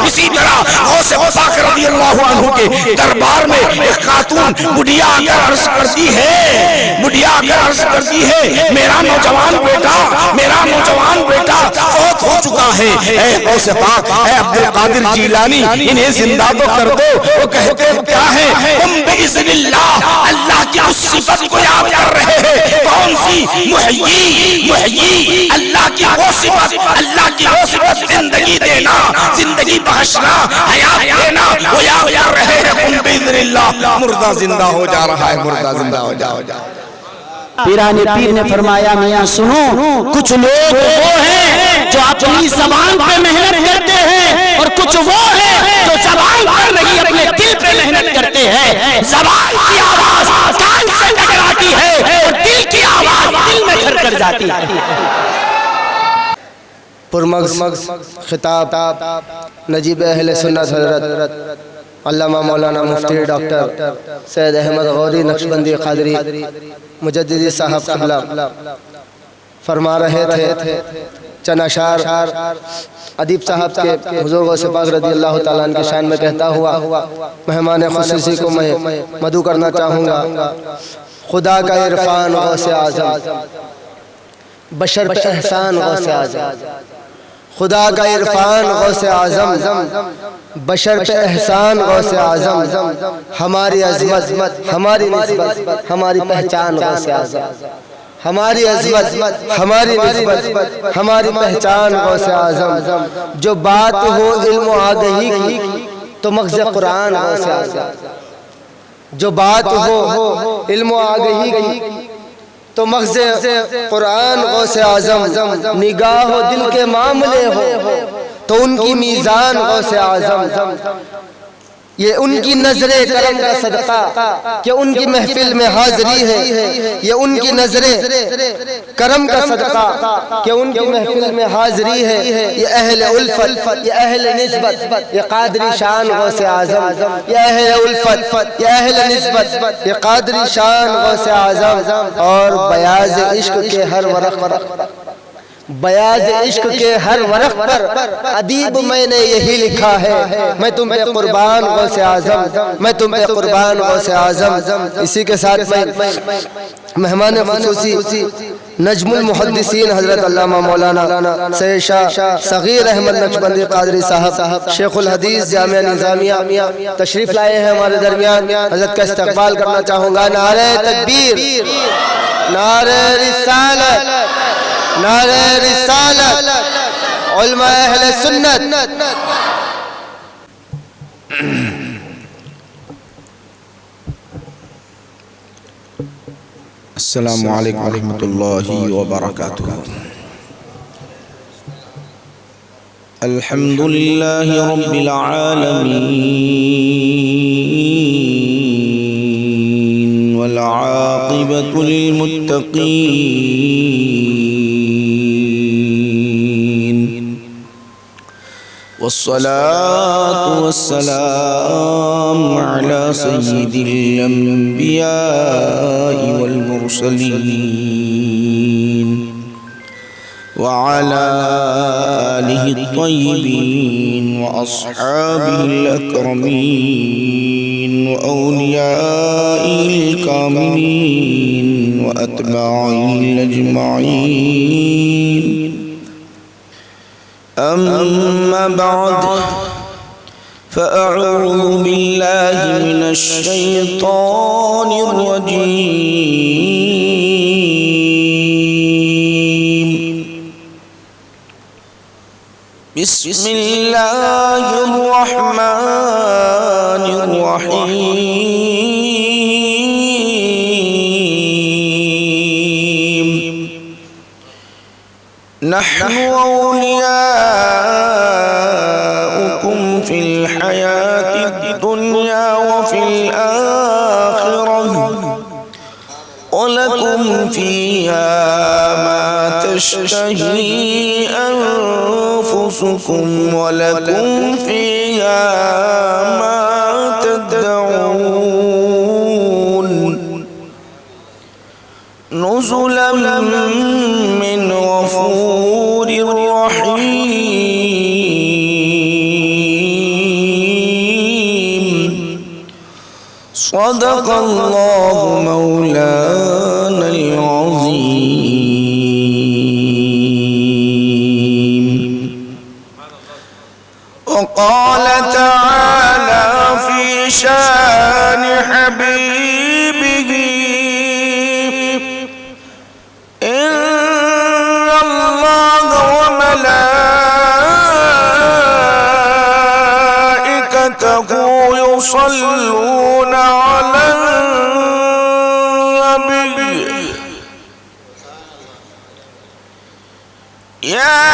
اسی طرح غوث پاک رضی اللہ عنہ کے دربار میں ایک خاتون بڑھیا آ کر عرض کرتی ہے میرا نوجوان بیٹا فوت ہو چکا ہے، اے غوث پاک، اے عبد القادر جیلانی، انہیں زندہ تو کر دو۔ وہ کہتے وہ کیا ہے؟ ہم باذن اللہ کی اس صفت کو یاد کر رہے ہیں، کون سی؟ محیی، اللہ کی وہ صفت، زندگی دینا، زندگی بخشنا، حیات دینا، وہ یاد کر رہے ہیں۔ ہم باذن اللہ، مردہ زندہ ہو جا رہا ہے، مردہ زندہ ہو جا۔ پیران پیر نے فرمایا میاں سنو، کچھ لوگ وہ ہیں جو اپنی زبان پہ محنت کرتے ہیں، اور کچھ وہ ہیں جو زبان پر نہیں اپنے دل پہ محنت کرتے ہیں۔ زبان کی آواز کان سے ٹکراتی ہے اور دل کی آواز دل میں گھر کر جاتی ہے۔ پرمغز خطاب نجیب اہل سنت حضرت علامہ مولانا مفتی ڈاکٹر سید احمد غوری نقشبندی قادری مجددی صاحب قبلہ فرما رہے تھے۔ چند اشعار ادیب صاحب کے حضور غوث پاک رضی اللہ تعالیٰ عنہ کی شان میں کہتا ہوا مہمان خصوصی کو میں مدعو کرنا چاہوں گا۔ خدا کا عرفان غوث اعظم، بشر پہ احسان غوث اعظم، خدا کا عرفان غوث اعظم، بشر پہ احسان غوث اعظم، ہماری عظمت، ہماری نسبت، ہماری پہچان غوث اعظم، ہماری عظمت، ہماری نسبت، ہماری پہچان غوث اعظم۔ جو بات ہو علم و آگہی کی تو مغز قرآن غوث اعظم، جو بات ہو علم و آگہی کی تو مغز قرآن غوث اعظم، نگاہ و دل کے معاملے ہو تو ان کی میزان غوث اعظم، یہ ان کی نظر کرم کا صدقہ کہ ان کی محفل میں حاضری ہے، یہ ان کی نظر کرم کا صدقہ کہ ان کی محفل میں حاضری ہے۔ یہ اہل الفت، یہ اہل نسبت، یہ قادری شان غوث اعظم، یہ اہل الفت، یہ اہل نسبت، یہ قادری شان غوث اعظم۔ اور بیاض عشق کے ہر ورق پر، بیاض عشق کے ہر ورق پر ادیب میں نے یہی لکھا ہے، میں تم پہ قربان غوث اعظم، میں تم پہ قربان غوث اعظم۔ اسی کے ساتھ میں مہمان خصوصی نجم المحدثین حضرت علامہ مولانا سید شاہ صغیر احمد نقشبندی قادری صاحب شیخ الحدیث جامعہ نظامیہ تشریف لائے ہیں ہمارے درمیان۔ حضرت کا استقبال کرنا چاہوں گا۔ نعرہ تکبیر، نعرہ رسالت، نعرہ رسالت، علماء اہل سنت۔ السلام علیکم ورحمۃ اللہ وبرکاتہ۔ الحمد للہ رب العالمین والعاقبۃ للمتقین، والصلاة والسلام على سيد الأنبياء والمرسلين وعلى آله الطيبين وأصحابه الأكرمين وأوليائه الكاملين وأتباعه الأجمعين، أما بعد، فأعوذ بالله من الشيطان الرجيم، بسم الله الرحمن الرحيم، نحن أولياؤكم في الحياة الدنيا وفي الآخرة، ولكم فيها ما تشتهي أنفسكم ولكم فيها ما تدعون، نزلا من غفور رحيم۔ صدق اللہ مولانا العظیم وقال تعالى في شان حبيبه إن الله وملائكته يصلون على النبي يا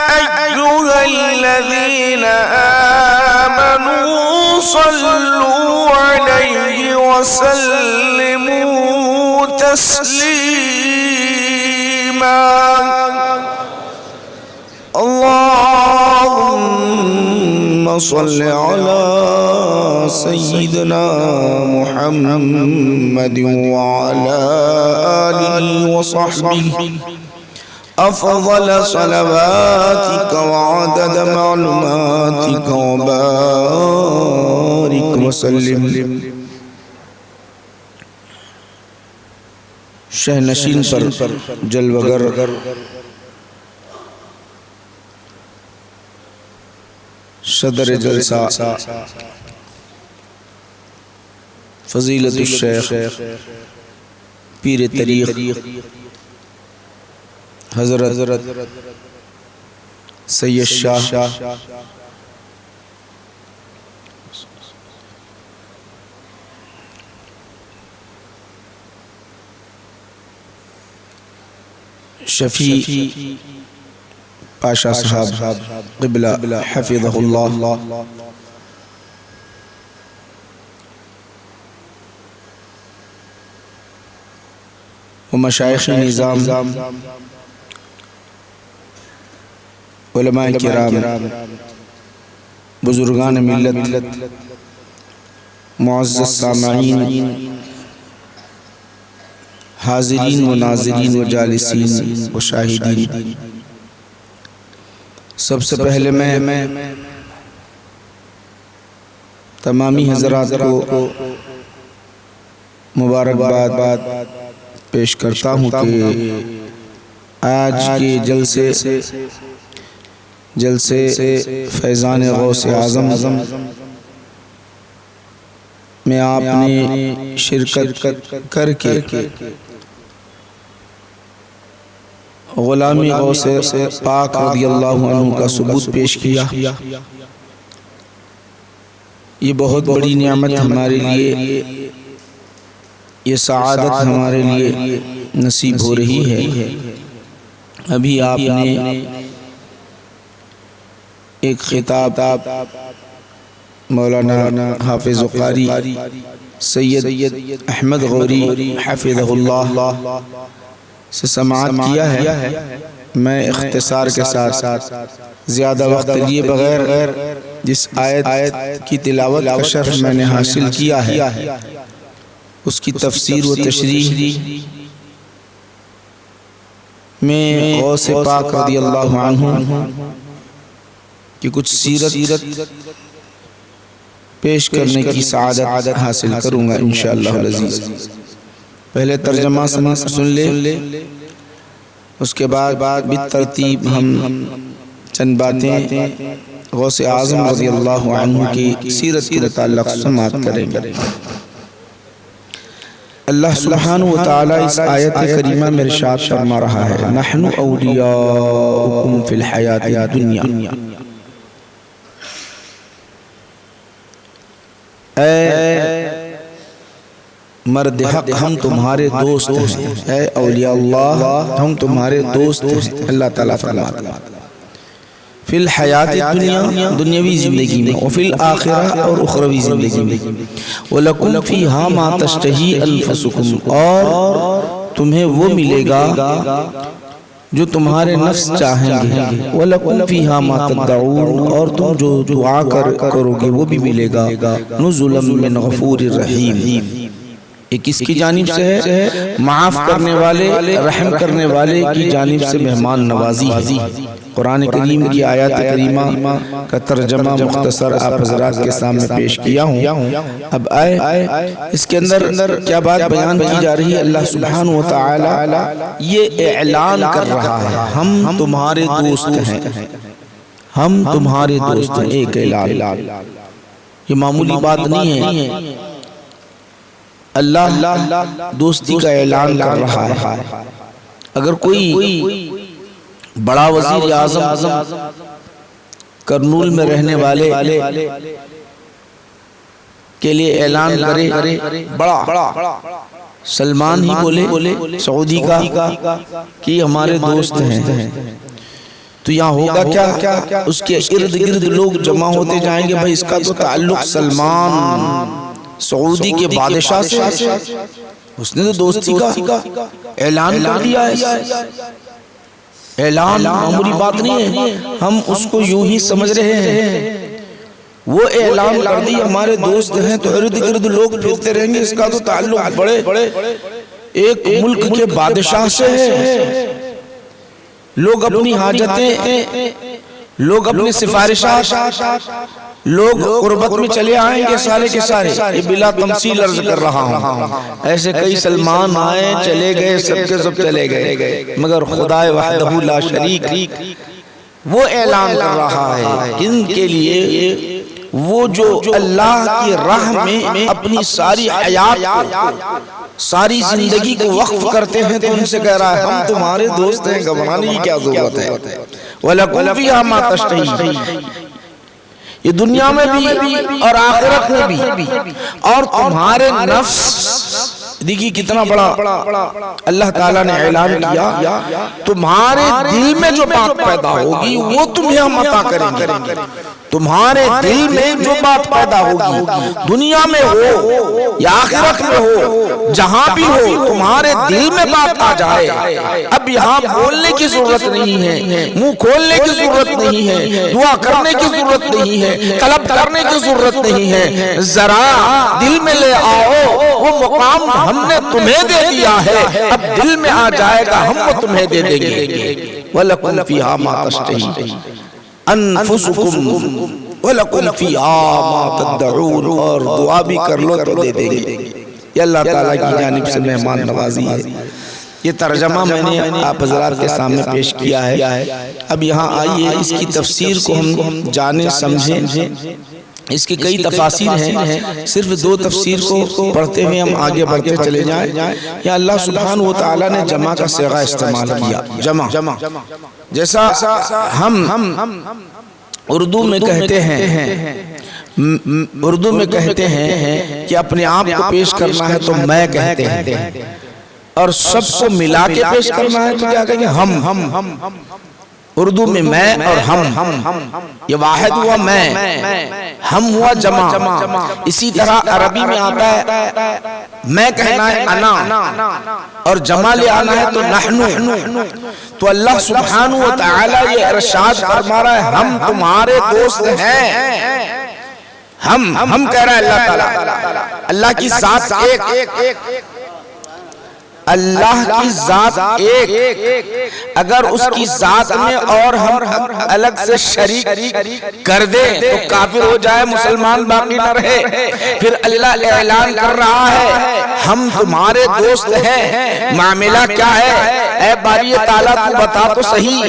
أيها الذين آمنوا صلوا عليه وسلموا تسليما اللهم صل على سيدنا محمد وعلى آله وصحبه أفضل صلواتك وعدد معلوماتك وبارك وسلم شہنشین پر جلوگر صدر جلسہ فضیلت الشیخ پیر طریق حضرت سید شاہ شفیع پاشا صاحب قبلہ حفظہ اللہ و مشائخ نظام علماء کرام بزرگان ملت معزز سامعین حاضرین و ناظرین و جالسین و شاہدین سب سے پہلے میں تمامی حضرات کو مبارکباد پیش کرتا ہوں کہ آج کے جلسے فیضان غوث اعظم میں آپ نے شرکت کر کے غلامی غوث پاک رضی اللہ عنہ کا ثبوت پیش کیا یہ بہت بڑی نعمت ہمارے لیے یہ سعادت ہمارے لیے نصیب ہو رہی ہے ابھی آپ نے ایک خطاب مولانا حافظ قاری سید احمد غوری حفظہ اللہ سے سماعت کیا ہے میں اختصار کے ساتھ زیادہ وقت لیے بغیر جس آیت کی تلاوت کا شرف میں نے حاصل کیا ہے اس کی تفسیر و تشریح میں غوث پاک رضی اللہ عنہ کی کچھ سیرت پیش کرنے کی سعادت حاصل کروں گا انشاءاللہ العزیز پہلے ترجمہ سن لے اس کے بعد بالترتیب ہم چند باتیں غوث اعظم رضی اللہ عنہ کی سیرت کے متعلق سماعت کریں گے اللہ سبحانہ وتعالی اس آیت کریمہ میں ارشاد فرما رہا ہے نحن اولیاؤکم فی الحیات الدنیا اے مرد حق ہم تمہارے دوست ہیں اے اولیاء اللہ ہم تمہارے دوست ہیں اللہ تعالیٰ فرماتا ہے فی الحیات الدنیا دنیاوی زندگی میں وفی الآخرہ اور اخروی زندگی میں وَلَكُمْ فِيهَا مَا تَشْتَهِي أَنفُسُكُمْ اور تمہیں وہ ملے گا جو تمہارے نفس چاہیں گے وَلَكُمْ فِيهَا مَا تَدَّعُونَ اور تم جو دعا کرو گے وہ بھی ملے گا نُزُلًا مِّنْ غَفُورِ الرَّحِيمِ یہ کس کی جانب سے ہے؟ معاف کرنے والے، رحم کرنے والے کی جانب سے مہمان نوازی ہے۔ قرآن کریم کی آیات کریمہ کا ترجمہ مختصر آپ حضرات کے سامنے پیش کیا ہوں۔ اب آئے اس کے اندر کیا بات بیان کی جا رہی ہے؟ اللہ سبحانہ وتعالی یہ اعلان کر رہا ہے ہم تمہارے دوست ہیں، ہم تمہارے دوست ہیں۔ ایک اعلان، یہ معمولی بات نہیں ہے، اللہ دوستی کا اعلان کر رہا ہے۔ اگر کوئی بڑا وزیر اعظم کرنول میں رہنے والے کے لیے اعلان کرے، بڑا سلمان ہی بولے سعودی کا کہ ہمارے دوست ہیں، تو یہاں ہوگا کیا؟ اس کے ارد گرد لوگ جمع ہوتے جائیں گے، بھائی اس کا تو تعلق سلمان سعودی کے بادشاہ سے، اس نے تو دوستی کا اعلان کر دیا ہے۔ اعلان معمولی بات نہیں ہے، ہم اس کو یوں ہی سمجھ رہے ہیں۔ وہ اعلان کر دی ہمارے دوست ہیں تو ارد گرد لوگ پھرتے رہیں گے، اس کا تو تعلق بڑے ایک ملک کے بادشاہ سے ہے۔ لوگ اپنی حاجتیں، لوگ اپنی سفارشات، لوگ قربت میں چلے آئیں گے سارے کے سارے۔ یہ بلا تمثیل عرض کر رہا ہوں، ایسے کئی سلمان آئے چلے گئے، سب کے سب چلے گئے، مگر خدا وحدہ لا شریک وہ اعلان کر رہا ہے ان کے لیے، وہ جو اللہ کی راہ میں اپنی ساری حیات کو، ساری زندگی کو وقف کرتے ہیں، تو ان سے کہہ رہا ہے ہم تمہارے دوست ہیں، گھبرانے کی کیا ضرورت ہے۔ وَلَكُمْ فِيهَا مَا تَشْتَهِي، یہ دنیا میں بھی اور آخرت میں بھی، اور تمہارے نفس، دیکھیے کتنا بڑا اللہ تعالیٰ نے اعلان کیا، تمہارے دل میں جو بات پیدا ہوگی وہ تمہیں ہم عطا کریں گے۔ تمہارے دل میں جو بات پیدا ہوگی، دنیا میں ہو یا آخرت میں ہو، جہاں بھی ہو، تمہارے دل میں بات آ جائے، اب یہاں بولنے کی ضرورت نہیں ہے، منہ کھولنے کی ضرورت نہیں ہے، دعا کرنے کی ضرورت نہیں ہے، طلب کرنے کی ضرورت نہیں ہے، ذرا دل میں لے آؤ، وہ مقام ہم نے تمہیں دے دیا ہے، اب دل میں آ جائے گا ہم وہ تمہیں دے دیں گے۔ وَلَكُمْ فِيهَا مَا تَشْتَهِي انفسکم وَلَكُمْ فِيهَا مَا تَدَّعُونَ، اور دعا بھی کر لو تو دے دیں گے۔ یہ اللہ تعالیٰ کی جانب سے مہمان نوازی ہے۔ یہ ترجمہ میں نے آپ حضرات کے سامنے پیش کیا ہے۔ اب یہاں آئیے اس کی تفسیر کو ہم جانیں سمجھیں۔ اس کی کئی تفاسیر ہیں، صرف دو تفسیر کو پڑھتے ہوئے ہم آگے بڑھتے چلے جائیں۔ یا اللہ سبحانہ وتعالی نے جمع کا صیغہ استعمال کیا، جمع، جیسا ہم اردو میں کہتے ہیں کہ اپنے آپ کو پیش کرنا ہے تو میں کہتے ہیں، اور سب کو ملا کے پیش کرنا ہے تو کیا کہیں گے؟ ہم۔ اردو میں میں اور ہم، یہ واحد ہوا میں، ہم ہوا جمع۔ اسی طرح عربی میں آتا ہے میں کہنا ہے انا، اور جمع لے آنا ہے تو نحنو۔ تو اللہ سبحانہ وتعالی یہ ارشاد فرما رہا ہے ہم تمہارے دوست ہیں۔ ہم کہہ رہا ہے اللہ تعالیٰ، اللہ کی ذات ایک، اللہ کی ذات ایک، اگر اس کی ذات میں اور ہم الگ سے شریک کر دیں تو کافر ہو جائے، مسلمان باقی نہ رہے۔ پھر اللہ اعلان کر رہا ہے ہم تمہارے دوست ہیں۔ معاملہ کیا ہے؟ اے باری تعالیٰ تو بتا تو صحیح،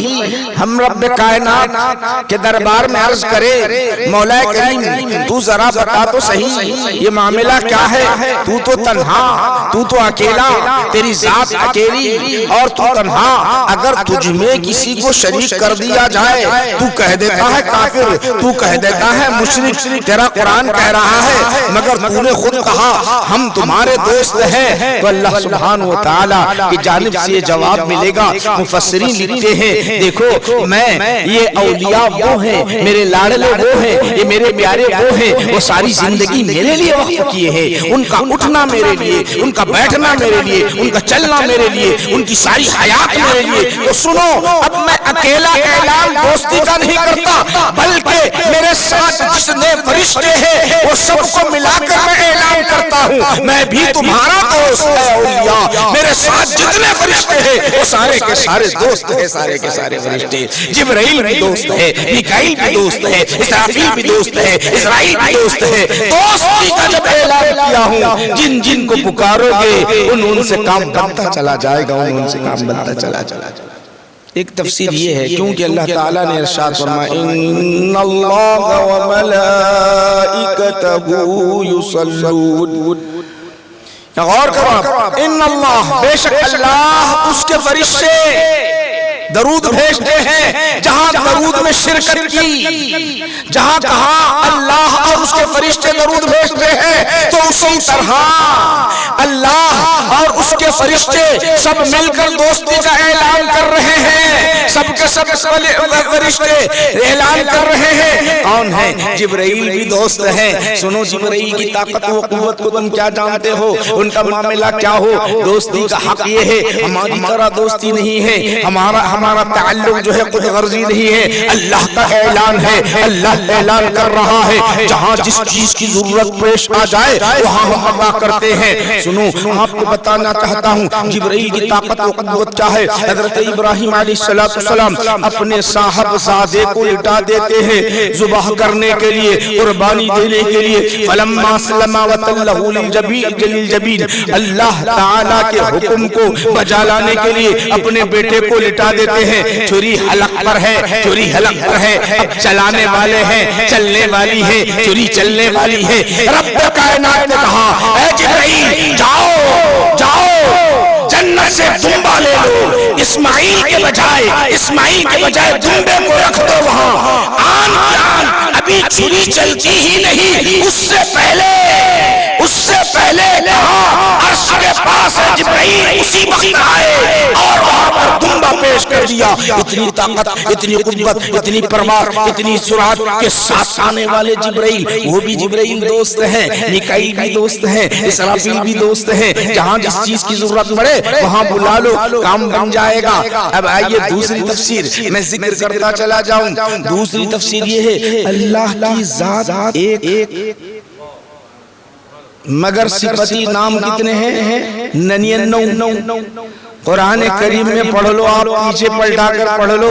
ہم رب کائنات کے دربار میں عرض کرے مولا کریم تو ذرا بتا تو صحیح یہ معاملہ کیا ہے؟ تو تو تنہا، تو تو اکیلا، تیری ذات اکیلی اور تو تنہا، اگر تجھ میں کسی کو شریک کر دیا جائے تو کہہ دیتا ہے کافر، تو کہہ دیتا ہے مشرک۔ تیرا قرآن کہہ رہا ہے مگر تو نے خود کہا ہم تمہارے دوست ہیں، تو اللہ سبحانہ وتعالی کی جانب سے یہ جواب ملے گا۔ مفسرین لکھتے ہیں دیکھو میں یہ اولیاء وہ ہیں، میرے لاڈلے وہ ہیں، یہ میرے پیارے وہ ہیں، وہ ساری زندگی میرے لیے وقف کیے ہیں، ان کا اٹھنا میرے لیے، ان کا بیٹھنا میرے لیے، ان کا چلنا میرے لیے، ان کی ساری حیات میرے لیے۔ تو سنو اب میں اکیلا اعلان دوستی کا نہیں کرتا، بلکہ میرے ساتھ جس جتنے فرشتے ہیں وہ سب کو ملا کر میں اعلان کرتا ہوں میں بھی تمہارا دوست ہے اولیاء، میرے ساتھ جتنے فرشتے ہیں وہ سارے کے سارے دوست ہیں، سارے کے سارے فرشتے۔ جبرائیل بھی دوست ہے، میکائیل بھی دوست ہے، اسرافیل بھی دوست ہے، اسرائیل بھی دوست ہے۔ دوستی کا جب اعلان کیا ہوں جن جن کو پکارو گے ان سے کام بنتا چلا جائے گا، ان سے کام بنتا چلا جائے گا۔ ایک تفسیر یہ ہے کیونکہ اللہ تعالیٰ نے ارشاد فرمایا ان اللہ وملائکتہ یصلون، غور کرو، ان اللہ بے شک اللہ اس کے فرشتے درود بھیجتے ہیں۔ جہاں درود میں شرکت کی، جہاں کہا اللہ اور اس کے فرشتے درود بھیجتے ہیں، تو اسی طرح اللہ اور اس کے فرشتے سب مل کر دوستی کا اعلان کر رہے ہیں، سب کے سب فرشتے اعلان کر رہے ہیں۔ کون ہے؟ جبرائیل بھی دوست ہیں۔ سنو جبرائیل کی طاقت و قوت کو تم کیا جانتے ہو، ان کا معاملہ کیا ہو؟ دوستی کا حق یہ ہے، ہماری طرح دوستی نہیں ہے، ہمارا تعلق جو ہے خود غرضی نہیں ہے، اللہ کا اعلان ہے، اللہ اعلان کر رہا ہے، جہاں جس چیز کی ضرورت پیش آ جائے وہاں ہم عطا کرتے ہیں۔ سنو آپ کو بتانا چاہتا ہوں جبرائیل کی طاقت و قوت کیا ہے۔ حضرت ابراہیم علیہ السلام اپنے صاحب زادے کو لٹا دیتے ہیں ذبح کرنے کے لیے، قربانی دینے کے لیے، فلما اسلم وتلہ للجبین، اللہ تعالیٰ کے حکم کو بجا لانے کے لیے اپنے بیٹے کو لٹا دیتے ہیں۔ چھری حلق پر ہے، چھری حلق پر ہے، اب چلانے والے ہیں، چلنے والی ہے، چھری چلنے والی ہے۔ رب کائنات نے کہا اے جبرائیل جاؤ جاؤ جنت سے دمبا لے لو، اسماعیل کے بجائے دمبے کو رکھ دو وہاں۔ آن کی آن، ابھی چھری چلتی ہی نہیں، اس سے پہلے کہا عرش کے پاس ہے جبرائیل، اسی وقت آئے اور وہاں پر دمبا پیش کر دیا۔ اتنی طاقت، اتنی قوت، اتنی پرواز، اتنی سرعت کے ساتھ آنے والے جبرائیل، وہ بھی جبرائیل دوست ہیں، میکائیل بھی دوست ہیں، اسرافیل بھی دوست ہیں۔ جہاں جس چیز کی ضرورت پڑے وہاں بلا لو، کام بن جائے گا۔ اب آئیے دوسری تفسیر میں ذکر کرتا چلا جاؤں۔ دوسری تفسیر یہ ہے اللہ کی ذات ایک مگر صفتی نام کتنے ہیں؟ 99۔ قرآن کریم میں پڑھ لو، آپ پیچھے پلٹا کر پڑھ لو،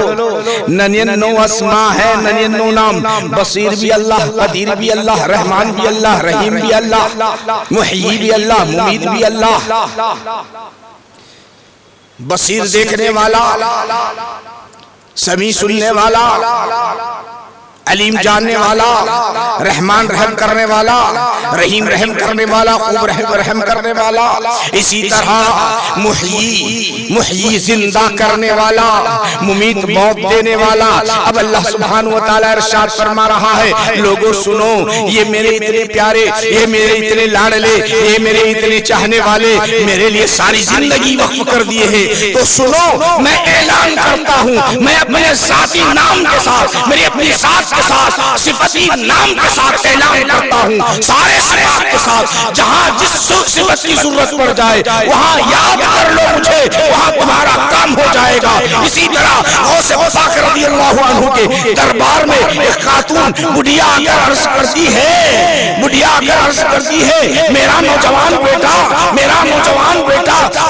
99 اسماء ہے، 99 نام۔ بصیر بھی اللہ، قدیر بھی اللہ، رحمان بھی اللہ، رحیم بھی اللہ، محیی بھی اللہ، ممیت بھی اللہ۔ بصیر دیکھنے والا، سمیع سننے والا، علیم جاننے والا، رحمان رحم کرنے والا، رحیم رحم کرنے والا، خوب رحم کرنے والا، اسی طرح محیی زندہ کرنے والا، ممیت موت دینے والا۔ اب اللہ سبحانہ وتعالی ارشاد فرما رہا ہے لوگوں سنو، یہ میرے اتنے پیارے، یہ میرے اتنے لاڈلے، یہ میرے اتنے چاہنے والے میرے لیے ساری زندگی وقف کر دیے ہیں، تو سنو میں اعلان کرتا ہوں، میں اپنے ذاتی نام کے ساتھ، میری اپنی ذات کے ساتھ، صفتی نام کے ساتھ اعلان کرتا ہوں، سارے صفات کے ساتھ، جہاں جس صفت کی ضرورت پڑ جائے وہاں یاد کر لو مجھے، وہاں تمہارا کام ہو جائے گا۔ اسی طرح غوث پاک رضی اللہ عنہ کے دربار میں ایک خاتون بڑھیا آ کر عرض کرتی ہے میرا نوجوان بیٹا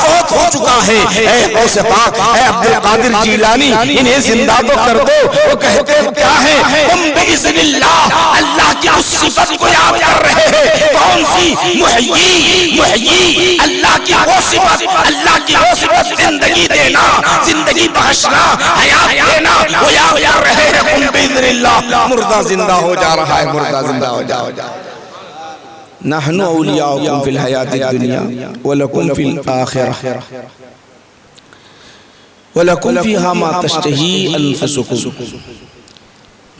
فوت ہو چکا ہے، اے غوث پاک، اے عبد القادر جیلانی انہیں زندہ تو کر دو۔ وہ کہتے ہیں کیا ہے؟ ہم بِإِذْنِ اللہ، اللہ کی اس صفت کو یاد کر رہے ہیں، کون سی؟ محیی، اللہ کی وہ صفت، زندگی دینا، زندگی بخشنا، حیات دینا، وہ یاد کر رہے ہیں۔ ہم بِإِذْنِ اللہ، مردہ زندہ ہو جا رہا ہے، مردہ زندہ ہو جا رہا ہے۔ نحن اولیاؤکم فی الحیات الدنیا ولکم فی الآخرہ وَلَكُمْ فِيهَا مَا تَشْتَهِي أَنفُسُكُمْ،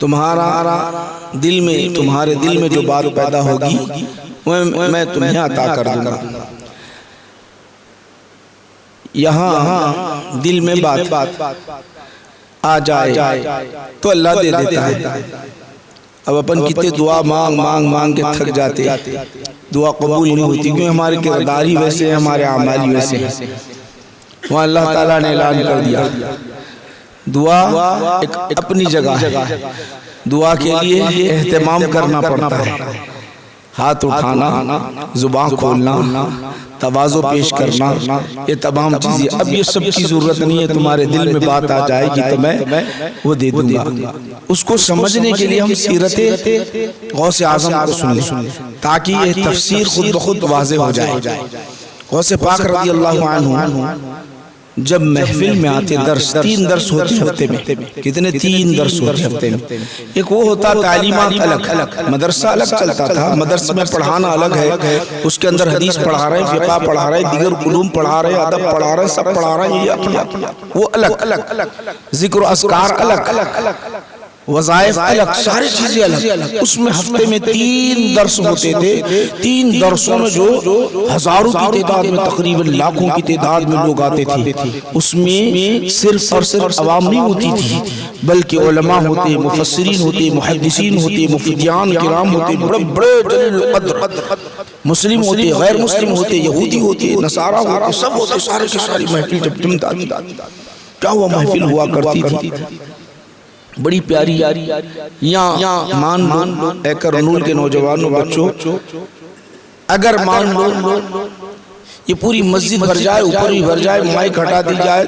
تمہارے دل میں جو بات پیدا ہوگی میں تمہیں عطا کر دوں گا۔ یہاں دل میں بات آ جائے تو اللہ دے دیتا ہے۔ اب اپن کتنے دعا مانگ کے تھک جاتے، دعا قبول نہیں ہوتی، کیونکہ ہمارے کرداری ویسے ہیں، ہمارے اعمال ویسے ہیں۔ وہاں اللہ تعالیٰ نے اعلان کر دیا دعا ایک اپنی جگہ ہے، دعا کے لیے اہتمام کرنا پڑتا ہے، ہاتھ اٹھانا، زبان کھولنا، تواضع پیش کرنا، یہ تمام چیزیں. اب یہ سب کی ضرورت نہیں ہے، تمہارے دل میں بات آ جائے گی تو میں وہ دے دوں گا. اس کو سمجھنے کے لیے ہم سیرت غوث اعظم کو سنیں تاکہ یہ تفسیر خود بخود واضح ہو جائے. غوث پاک رضی اللہ عنہ جب محفل میں آتے درس، 3 درس ہوتے ہفتے میں. کتنے؟ 3 درس ہوتے ہفتے میں. ایک وہ ہوتا تعلیمات الگ، مدرسہ الگ چلتا تھا، مدرسے میں پڑھانا الگ ہے، اس کے اندر حدیث پڑھا رہے ہیں، فقہ پڑھا رہے ہیں، دیگر علوم پڑھا رہے ہیں، ادب پڑھا رہے ہیں، سب پڑھا رہے ہیں، یہ اپنا وہ الگ، ذکر و اذکار الگ، وظائف الگ، ساری چیزیں الگ. اس میں ہفتے میں 3 درس ہوتے تھے. 3 درسوں میں جو ہزاروں کی تعداد میں، تقریباً لاکھوں کی تعداد میں لوگ آتے تھے. اس میں صرف اور صرف عوام نہیں ہوتی تھی، بلکہ علماء ہوتے، مفسرین ہوتے، محدثین ہوتے، مفتیان کرام ہوتے، بڑے بڑے جلیل القدر، مسلم ہوتے، غیر مسلم ہوتے، یہودی ہوتے، نصارہ ہوتے، سب ہوتے. سارے کی ساری محفل جب جمتا تھی، کیا وہ محفل ہوا کرتی تھی، بڑی پیاری. یہاں مان لو اے کرنول کے نوجوانوں، بچوں، اگر مان لو یہ پوری مسجد بھر جائے، اوپر بھی بھر جائے، مائک ہٹا دی جائے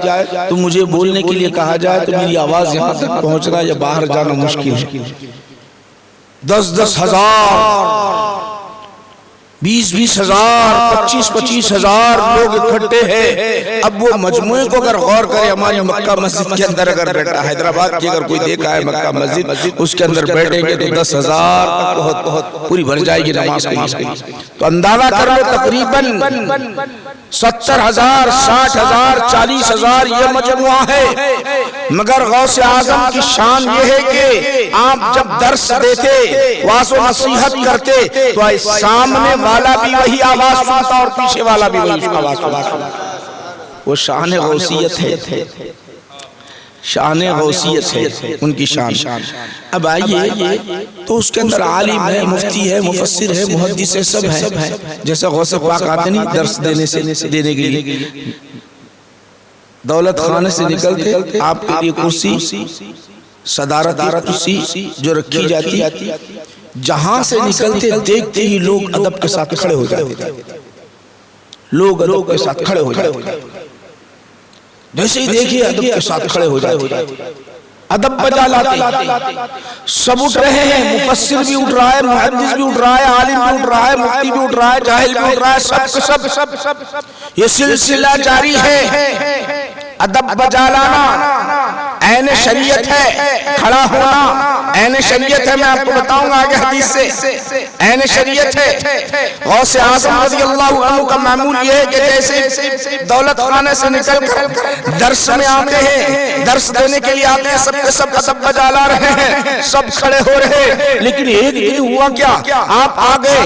تو مجھے بولنے کے لیے کہا جائے تو میری آواز یہاں تک پہنچنا یا باہر جانا مشکل ہے. 10-10 ہزار، 20-20 ہزار، 25-25 ہزار لوگ اکٹھے ہیں. اب وہ مجموعے کو اگر غور کرے، ہماری مکہ مسجد کے اندر اگر بیٹھا، حیدرآباد کی اگر کوئی دیکھا ہے مکہ مسجد، اس کے اندر بیٹھیں گے تو 10,000 بہت پوری بھر جائے گی نماز کے لیے. تو اندازہ کر لو تقریباً 70,000، 60,000، 40,000 یہ مجموعہ ہے. مگر غوث اعظم کی شان یہ ہے کہ آپ جب درس دیتے، واعظ و نصیحت کرتے تو سامنے والا بھی وہی آواز سنتا اور پیچھے والا بھی وہی آواز سنتا. وہ شان غوثیت ہے، شان غوثیت ہے ان کی شان. اب آئیے تو اس کے اندر عالم ہے، مفتی ہے، مفسر ہے، محدث ہے، سب ہے. جیسے غوث پاک آتے نہیں درس دینے کے لیے، دولت خانے سے نکلتے، آپ کے لیے کرسی، صدارت کرسی جو رکھی جاتی، جہاں سے نکلتے دیکھتے ہی لوگ ادب کے ساتھ کھڑے ہو جاتے تھے. لوگ ادب کے ساتھ کھڑے ہو جاتے تھے، جیسے ہی دیکھیے ادب کے ساتھ کھڑے ہو جاتے. ادب بجا لاتے، سب اٹھ رہے ہیں، مفسر بھی اٹھ رہا ہے، محدث بھی اٹھ رہا ہے، عالم بھی اٹھ رہا ہے، مفتی بھی اٹھ رہا ہے، جاہل بھی اٹھ رہا ہے، سب یہ سلسلہ جاری ہے. ادب بجا لانا عین شریعت ہے، کھڑا ہونا عین شریعت ہے. میں آپ کو بتاؤں گا آگے حدیث سے، عین شریعت ہے. غوث اعظم رضی اللہ عنہ کا معمول یہ ہے کہ جیسے دولت خانے سے نکل کر درس میں آتے ہیں، درس دینے کے لیے آتے ہیں، سب کے سب ادب بجا لا رہے ہیں، سب کھڑے ہو رہے ہیں. لیکن ایک دن ہوا کیا، آپ آگے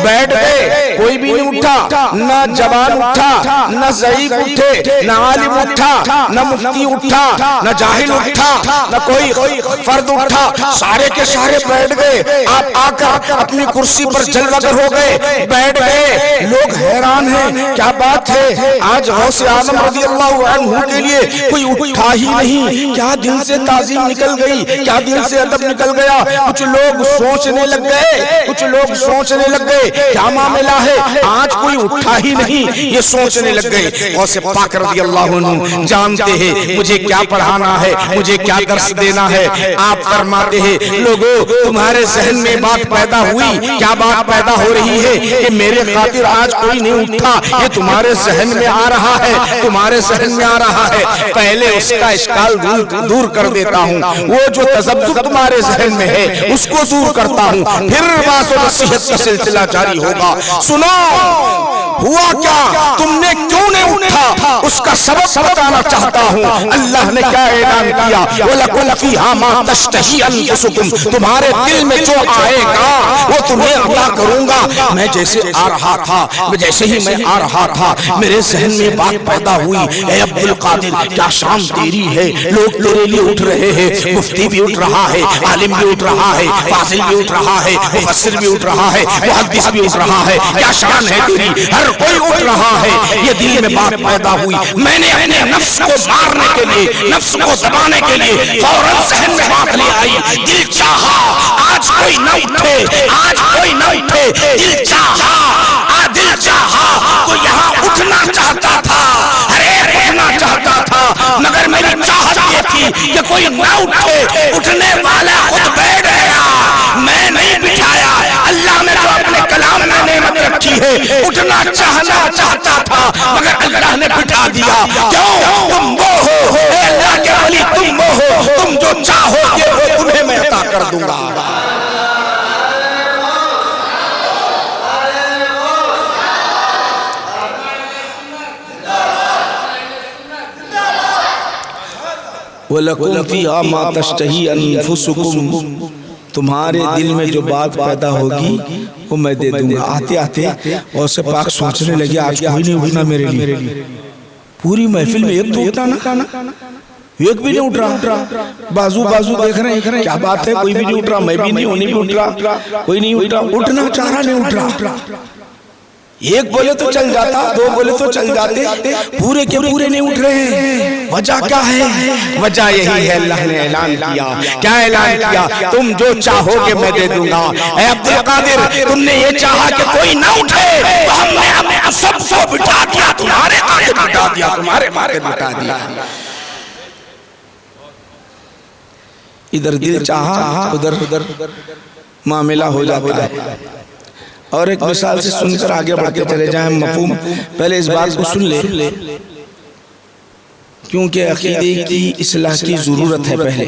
بیٹھ گئے، کوئی بھی نہیں اٹھا، نہ جوان اٹھا، نہ ضعیف اٹھے، نہ عالم اٹھا، نہ مفتی اٹھا، نہ جاہل اٹھا، نہ کوئی فرد اٹھا، سارے کے سارے بیٹھ گئے. آپ آ کر اپنی کرسی پر جلوگر ہو گئے، بیٹھ گئے. لوگ حیران ہیں، کیا بات ہے، آج غوث اعظم رضی اللہ عنہ کے لیے کوئی اٹھا ہی نہیں، کیا دل سے تعظیم نکل گئی، کیا دل سے ادب نکل گیا. کچھ لوگ سوچنے لگ گئے، کیا معاملہ ہے، آج کوئی اٹھا ہی نہیں، یہ سوچنے لگ گئے. غوث پاک رضی اللہ عنہ جانتے ہیں مجھے کیا پڑھانا ہے، مجھے کیا درس دینا ہے. آپ فرماتے ہیں لوگوں تمہارے ذہن میں بات پیدا ہوئی، کیا بات پیدا ہو رہی ہے کہ میرے خاطر آج کوئی نہیں اٹھا. یہ تمہارے ذہن میں آ رہا ہے، تمہارے ذہن میں آ رہا ہے. پہلے اس کا اشکال دور کر دیتا ہوں، وہ جو تذبذب تمہارے ذہن میں ہے اس کو دور کرتا ہوں، پھر واعظ و نصیحت کا سلسلہ جاری ہوگا. سنو ہوا کیا، تم نے کیوں نہیں اٹھا، اس کا سبب بتانا چاہتا ہوں. اللہ نے کیا اعلان کیا، وَلَكُمْ فِيهَا مَا تَشْتَهِي أَنفُسُكُمْ، تمہارے دل میں جو آئے گا وہ تمہیں عطا کروں گا. میں جیسے آ رہا تھا، جیسے ہی میں آ رہا تھا میرے ذہن میں بات پیدا ہوئی، اے عبد القادر کیا شان تیری ہے، لوگ تیرے لیے اٹھ رہے ہیں، مفتی بھی اٹھ رہا ہے، عالم بھی اٹھ رہا ہے، فاضل بھی اٹھ رہا ہے، مفسر بھی اٹھ رہا ہے، محدث بھی اٹھ رہا ہے، کیا شان ہے تیری، ہر کوئی اٹھ رہا ہے. یہ دل میں بات پیدا ہوئی، میں نے اپنے نفس کو مارنے کے لیے، نفس کو دبانے کے لیے فوراً ذہن میں بات لے آئی، دل چاہا آج کوئی نہ اٹھے، آج کوئی نہ اٹھے، دل چاہا، دل چاہا، تو یہاں اٹھنا چاہتا تھا، ہر ایک اٹھنا چاہتا تھا، مگر میری چاہت یہ تھی کہ کوئی نہ اٹھے، اٹھنے والا خود بیٹھ گیا، میں نہیں بٹھایا۔ اللہ نے جو اپنے کلام میں نعمت رکھی ہے، اٹھنا چاہتا تھا مگر اللہ نے بٹھا دیا۔ کیوں؟ تم وہ ہو، اے اللہ کے ولی، تم وہ ہو، تم جو چاہو گے وہ تمہیں میں عطا کر دوں گا۔ وَلَكُمْ فِيهَا مَا تَشْتَهِي أَنفُسُكُمْ، تمہارے دل میں جو بات پیدا ہوگی وہ میں دے دوں گا۔ آتے آتے غوث پاک سوچنے لگے آج کوئی نہیں اٹھنا میرے لیے، پوری محفل میں ایک تو اٹھنا نا، ایک بھی نہیں اٹھ رہا، بازو دیکھ رہے ہیں کیا بات ہے، کوئی بھی نہیں اٹھ رہا، میں بھی نہیں، انہیں بھی اٹھ رہا، کوئی نہیں اٹھ رہا، اٹھنا چاہ رہا نہیں اٹھ رہا۔ ایک بولے تو چل جاتا، دو بولے تو چل جاتے، پورے کے پورے نہیں اٹھ رہے ہیں۔ وجہ کیا ہے؟ وجہ یہی ہے اللہ نے اعلان کیا۔ کیا اعلان کیا؟ تم جو چاہو گے میں دے دوں گا۔ اے عبدالقادر، تم نے یہ چاہا کہ کوئی نہ اٹھے تو ہم نے اپنے سب کو بٹھا دیا، تمہارے آگے بٹھا دیا، تمہارے آگے بٹھا دیا۔ ادھر دل چاہا، ادھر معاملہ ہو جاتا ہے۔ اور ایک مثال سے سن کر آگے بڑھتے چلے جائیں مفہوم، پہلے اس بات کو سن لے کیونکہ عقیدے کی اصلاح کی ضرورت ہے۔ پہلے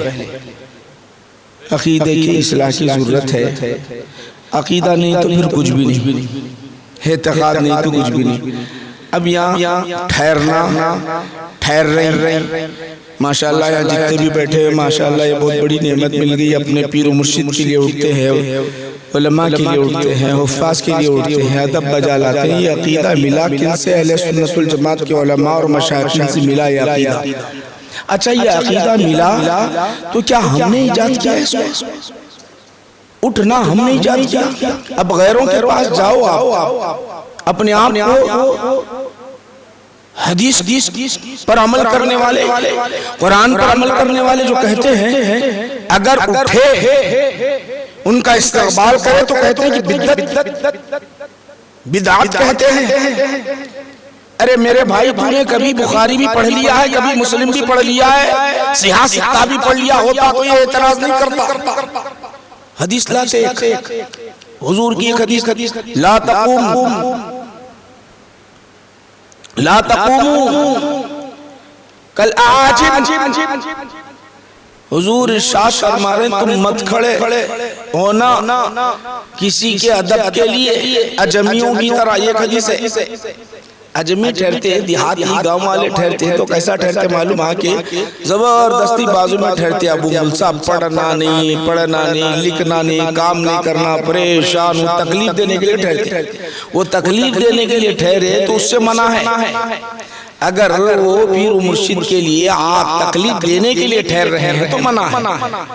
عقیدے کی اصلاح کی ضرورت ہے، عقیدہ نہیں تو پھر کچھ بھی نہیں، اعتقاد نہیں تو کچھ بھی نہیں۔ اب یہاں ٹھہر رہے ہیں ماشاءاللہ، یہاں جتنے بھی بیٹھے ہوئے ماشاءاللہ یہ بہت بڑی نعمت مل گئی، اپنے پیر و مرشد کے لیے اٹھتے ہیں، علماء کے لیے اٹھتے ہیں، حفاظ کے لیے اٹھتے ہیں، ادب بجا لاتے ہیں۔ یہ عقیدہ ملا کن سے؟ اہل سنت والجماعت کے علماء اور مشائخین سے ملا یہ عقیدہ۔ اچھا یہ عقیدہ ملا تو کیا ہم نے ایجاد کیا ہے اس کو؟ اٹھنا ہم نے ایجاد کیا؟ اب غیروں کے پاس جاؤ، آپ اپنے آپ کو حدیث پر عمل کرنے والے، قرآن پر عمل کرنے والے جو کہتے ہیں اگر اٹھے ان کا استقبال کرے تو کہتے ہیں کہ بدعت کہتے ہیں۔ ارے میرے بھائی، تو نے کبھی بخاری بھی پڑھ لیا ہے، کبھی مسلم بھی پڑھ لیا ہے، صحیح ستہ بھی پڑھ لیا ہوتا تو یہ اعتراض نہیں کرتا۔ حدیث لاتے حضور کی ایک حدیث، لا تقوموا کالأعاجم، حضور ارشاد فرما رہے تم مت کھڑے ہونا کسی کے ادب کے لیے اجمیوں کی طرح۔ یہ حدیث ہے، اجمی ٹھہرتے ہیں، دیہاتی گاؤں والے ٹھہرتے ہیں تو کیسا ٹھہرتے معلوم ہے کہ زبردستی بازو میں ٹھہرتے، ابو ملسا پڑھنا نہیں، لکھنا نہیں، کام نہیں کرنا، پریشان ہوں، تکلیف دینے کے لیے ٹھہرتے۔ وہ تکلیف دینے کے لیے ٹھہرے تو اس سے منع ہے، اگر وہ پیر و مرشد کے لیے آپ تکلیف دینے کے لیے ٹھہر رہے ہیں تو منع ہے،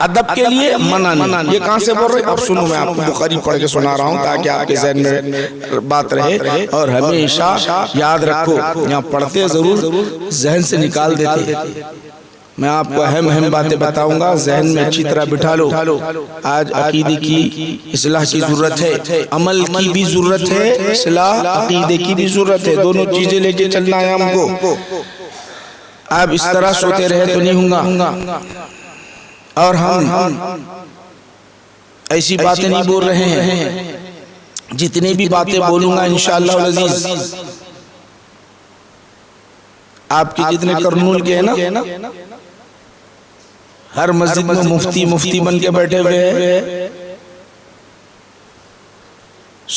ادب کے لیے منع نہیں۔ یہ کہاں سے بول رہے ہیں؟ اب سنو، میں آپ کو بخاری پڑھ کے سنا رہا ہوں تاکہ آپ کے ذہن میں بات رہے، اور ہمیشہ یاد رکھو، یہاں پڑھتے ضرور ذہن سے نکال دیتے۔ میں آپ کو اہم باتیں بتاؤں گا، ذہن میں اچھی طرح بٹھا لو۔ آج عقیدے کی اصلاح کی ضرورت ہے، عمل کی بھی ضرورت ہے، اصلاح عقیدے کی بھی ضرورت ہے، دونوں چیزیں لے کے چلنا ہے ہم کو۔ آپ اس طرح سوتے رہے تو نہیں ہوگا، اور ہم ایسی باتیں نہیں بول رہے ہیں، جتنی بھی باتیں بولوں گا انشاءاللہ العزیز، آپ کے جتنے کرنول کے ہیں نا، ہر مسجد میں مفتی بن کے بیٹھے ہوئے ہیں،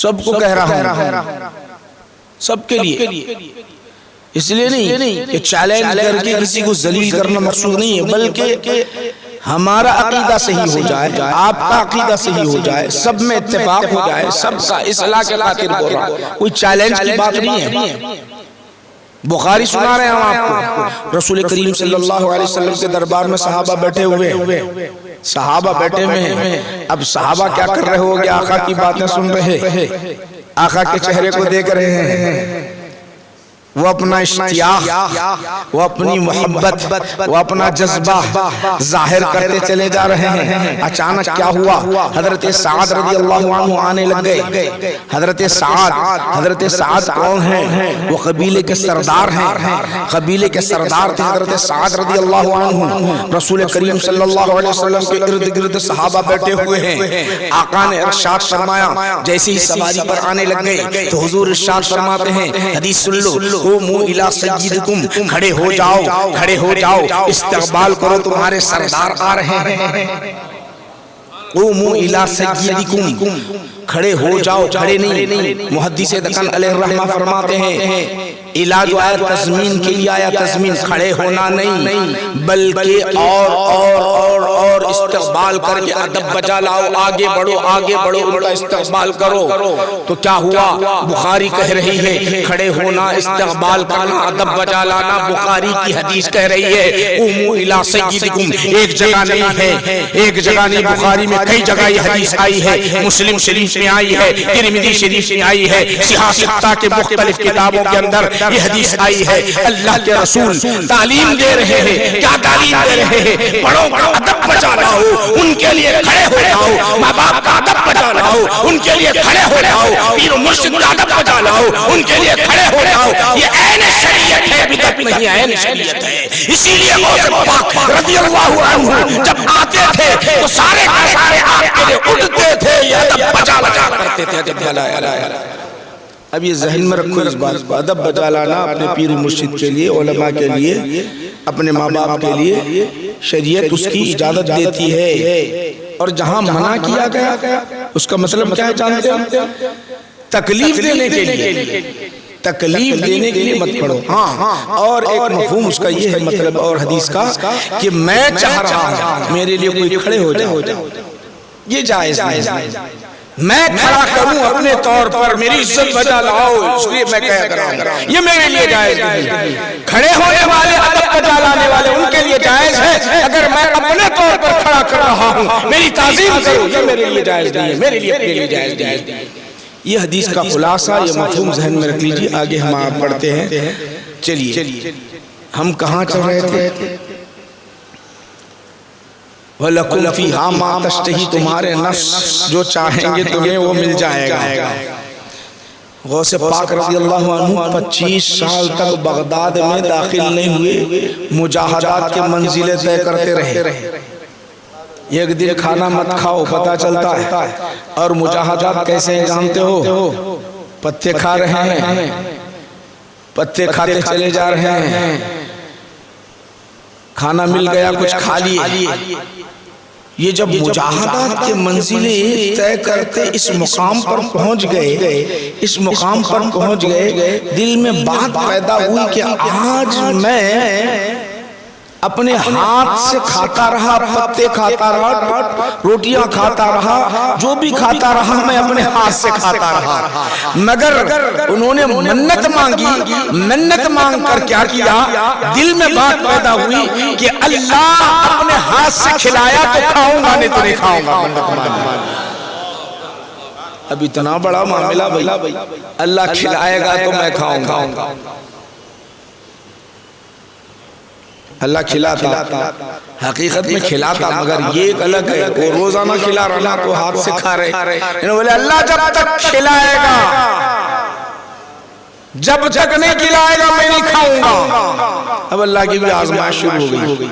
سب کو کہہ رہا ہوں، سب کے لیے، اس لیے نہیں کہ چیلنج کر کے کسی کو ذلیل کرنا مقصود نہیں ہے، بلکہ ہمارا عقیدہ صحیح ہو جائے، آپ کا عقیدہ صحیح ہو جائے، سب میں اتفاق ہو جائے، سب کا اصلاح کے خاطر بول رہا ہوں، کوئی چیلنج کی بات نہیں ہے۔ بخاری سنا رہے ہیں ہم آپ کو، رسول کریم صلی اللہ علیہ وسلم کے دربار میں صحابہ بیٹھے ہوئے ہیں، اب صحابہ کیا کر رہے ہو گے؟ آقا کی باتیں سن رہے، آقا کے چہرے کو دیکھ رہے ہیں، وہ اپنا اشتیاق، وہ اپنی محبت، وہ اپنا جذبہ ظاہر کرتے چلے جا رہے ہیں۔ اچانک کیا ہوا؟ حضرت سعد رضی اللہ عنہ آنے لگ گئے۔ حضرت سعد کون ہیں؟ وہ قبیلے کے سردار ہیں، قبیلے کے سردار تھے حضرت سعد رضی اللہ عنہ۔ رسول کریم صلی اللہ علیہ وسلم کے ارد گرد صحابہ بیٹھے ہوئے ہیں۔ آقا نے ارشاد فرمایا، جیسے ہی سواری پر آنے لگ گئے تو حضور ارشاد فرماتے ہیں، حدیث سن لو، قوموا الی سیدکم، کھڑے ہو جاؤ، کھڑے ہو جاؤ، استقبال کرو، تمہارے سردار آ رہے ہیں۔ قوموا الی سیدکم، کھڑے ہو جاؤ، کھڑے نہیں۔ محدث دکن علیہ الرحمہ فرماتے ہیں علاج آیا تضمین کے لیے آیا، تضمین کھڑے ہونا نہیں بلکہ اور استقبال کر کے ادب بجا لاؤ، آگے بڑھو آگے بڑھو، ان کا استقبال کرو۔ تو کیا ہوا؟ بخاری کہہ رہی ہے کھڑے ہونا، استقبال کرنا، ادب بجا لانا، بخاری کی حدیث کہہ رہی ہے قوموا الی سیدکم۔ ایک جگہ نہیں ہے، ایک جگہ نہیں، بخاری میں کئی جگہ یہ حدیث آئی ہے، مسلم شریف میں آئی ہے، ترمذی شریف میں آئی ہے، صحاح ستہ کے مختلف کتابوں کے اندر یہ حدیث آئی ہے۔ اللہ کے رسول تعلیم دے رہے ہیں، کیا تعلیم دے رہے ہیں؟ بڑوں کا ادب بجا لاؤ، ان کے لیے کھڑے ہو جاؤ، ماں باپ کا ادب بجا لاؤ، ان کے لیے کھڑے ہو جاؤ، پیر و مرشد کا ادب بجا لاؤ، ان کے لیے کھڑے ہو جاؤ۔ یہ عین شریعت ہے، بدعت نہیں، عین شریعت ہے۔ اسی لیے غوث پاک رضی اللہ عنہ جب آتے تھے تو سارے کے سارے آپ کے لیے اٹھتے تھے، یہ ادب بجا لگا کرتے تھے، ادب بجا لگا۔ اب یہ ذہن میں رکھو اس بات کو، ادب بجا لانا اپنے پیر و مرشد کے لیے، علماء کے لیے، اپنے ماں باپ کے لیے شریعت اس کی اجازت دیتی ہے۔ اور جہاں منع کیا گیا اس کا مطلب کیا ہے جانتے ہیں؟ تکلیف دینے کے لیے، تکلیف دینے کے لیے مت پڑھو۔ ہاں، اور ایک مفہوم اس کا یہ ہے مطلب اور حدیث کا کہ میں چاہ رہا ہوں میرے لیے کوئی کھڑے ہو جائے، یہ جائز نہیں۔ میں کھڑا کروں اپنے طور پر، میری عزت بجا لاؤ، اس لیے میں کہہ کر رہا ہوں یہ میرے لیے جائز نہیں۔ کھڑے ہونے والے، ادب بجا لانے والے، ان کے لیے جائز ہے۔ اگر میں اپنے طور پر کھڑا کر رہا ہوں، میری تعظیم کرو، یہ میرے لیے جائز نہیں ہے، میرے لیے اپنے لیے جائز نہیں ہے۔ یہ حدیث کا خلاصہ، یہ مفہوم ذہن میں رکھ لیجیے۔ آگے ہم آپ پڑھتے ہیں۔ چلیے ہم کہاں چل رہے تھے؟ وَلَكُمْ فِيهَا مَا تَشْتَهِي، تمہارے نفس جو چاہیں گے تمہیں وہ مل جائے گا۔ غوث پاک رضی اللہ عنہ 25 سال تک بغداد میں داخل نہیں ہوئے، مجاہدات کے منزلیں طے کرتے رہے۔ ایک دن کھانا مت کھاؤ پتہ چلتا ہے، اور مجاہدات کیسے ہیں جانتے ہو؟ پتے کھا رہے ہیں، پتے کھاتے چلے جا رہے ہیں، کھانا مل گیا کچھ کھا لیے۔ یہ جب مجاہدات کے منزلیں طے کرتے اس مقام پر پہنچ گئے، اس مقام پر پہنچ گئے، دل میں بات پیدا ہوئی کہ آج میں اپنے ہاتھ سے کھاتا رہا، پتے کھاتا رہا، روٹیاں کھاتا رہا، جو بھی کھاتا رہا میں اپنے ہاتھ سے کھاتا رہا، مگر انہوں نے منت مانگی، منت مانگ کر کیا کیا؟ دل میں بات پیدا ہوئی کہ اللہ اپنے ہاتھ سے کھلایا تو کھاؤں گا، نہیں تو نہیں کھاؤں گا، منت مانگی۔ اب اتنا بڑا معاملہ بھائی، اللہ کھلائے گا تو میں کھاؤں گا۔ اللہ کھلاتا، حقیقت میں کھلاتا، مگر یہ ایک الگ ہے، وہ روزانہ کھلا رہا تو ہاتھ سے کھا رہے۔ انہوں بولے اللہ جب تک کھلائے گا، جب تک نہیں کھلائے گا میں نہیں کھاؤں گا۔ اب اللہ کی بھی آزمائش شروع ہو گئی،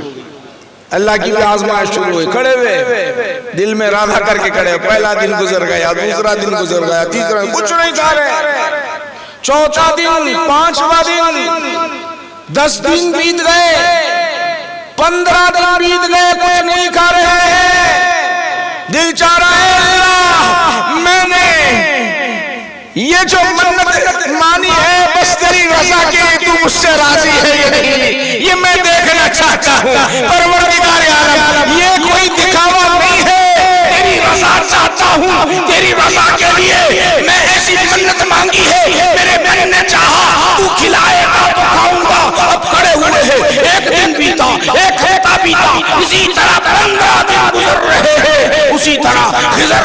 اللہ کی بھی آزمائش شروع ہوئی۔ کھڑے ہوئے دل میں ارادہ کر کے کھڑے، پہلا دن گزر گیا، دوسرا دن گزر گیا، تیسرا کچھ نہیں کھا رہے، چوتھا دن، پانچواں دن، 10 دن بیت گئے، 15 دن بیت گئے، کچھ نہیں کھا رہے ہیں۔ دل چاہ رہا ہے اللہ میں نے یہ جو منت مانی ہے بس تیری رضا کے لیے، تو مجھ سے راضی ہے یا نہیں، یہ میں دیکھنا چاہتا ہوں۔ پروردگار عالم یہ کوئی دکھاوا نہیں ہے، تیری رضا چاہتا ہوں، تیری رضا کے لیے میں ایسی منت مانگی ہے، میرے من نے چاہا تو کھلائے گا تو کھاؤں گا۔ اب کھڑے ہوئے ہیں، ایک دن بیتا، ایک ہفتہ بیتا، اسی طرح 15 دن گزر رہے ہیں، اسی طرح خضر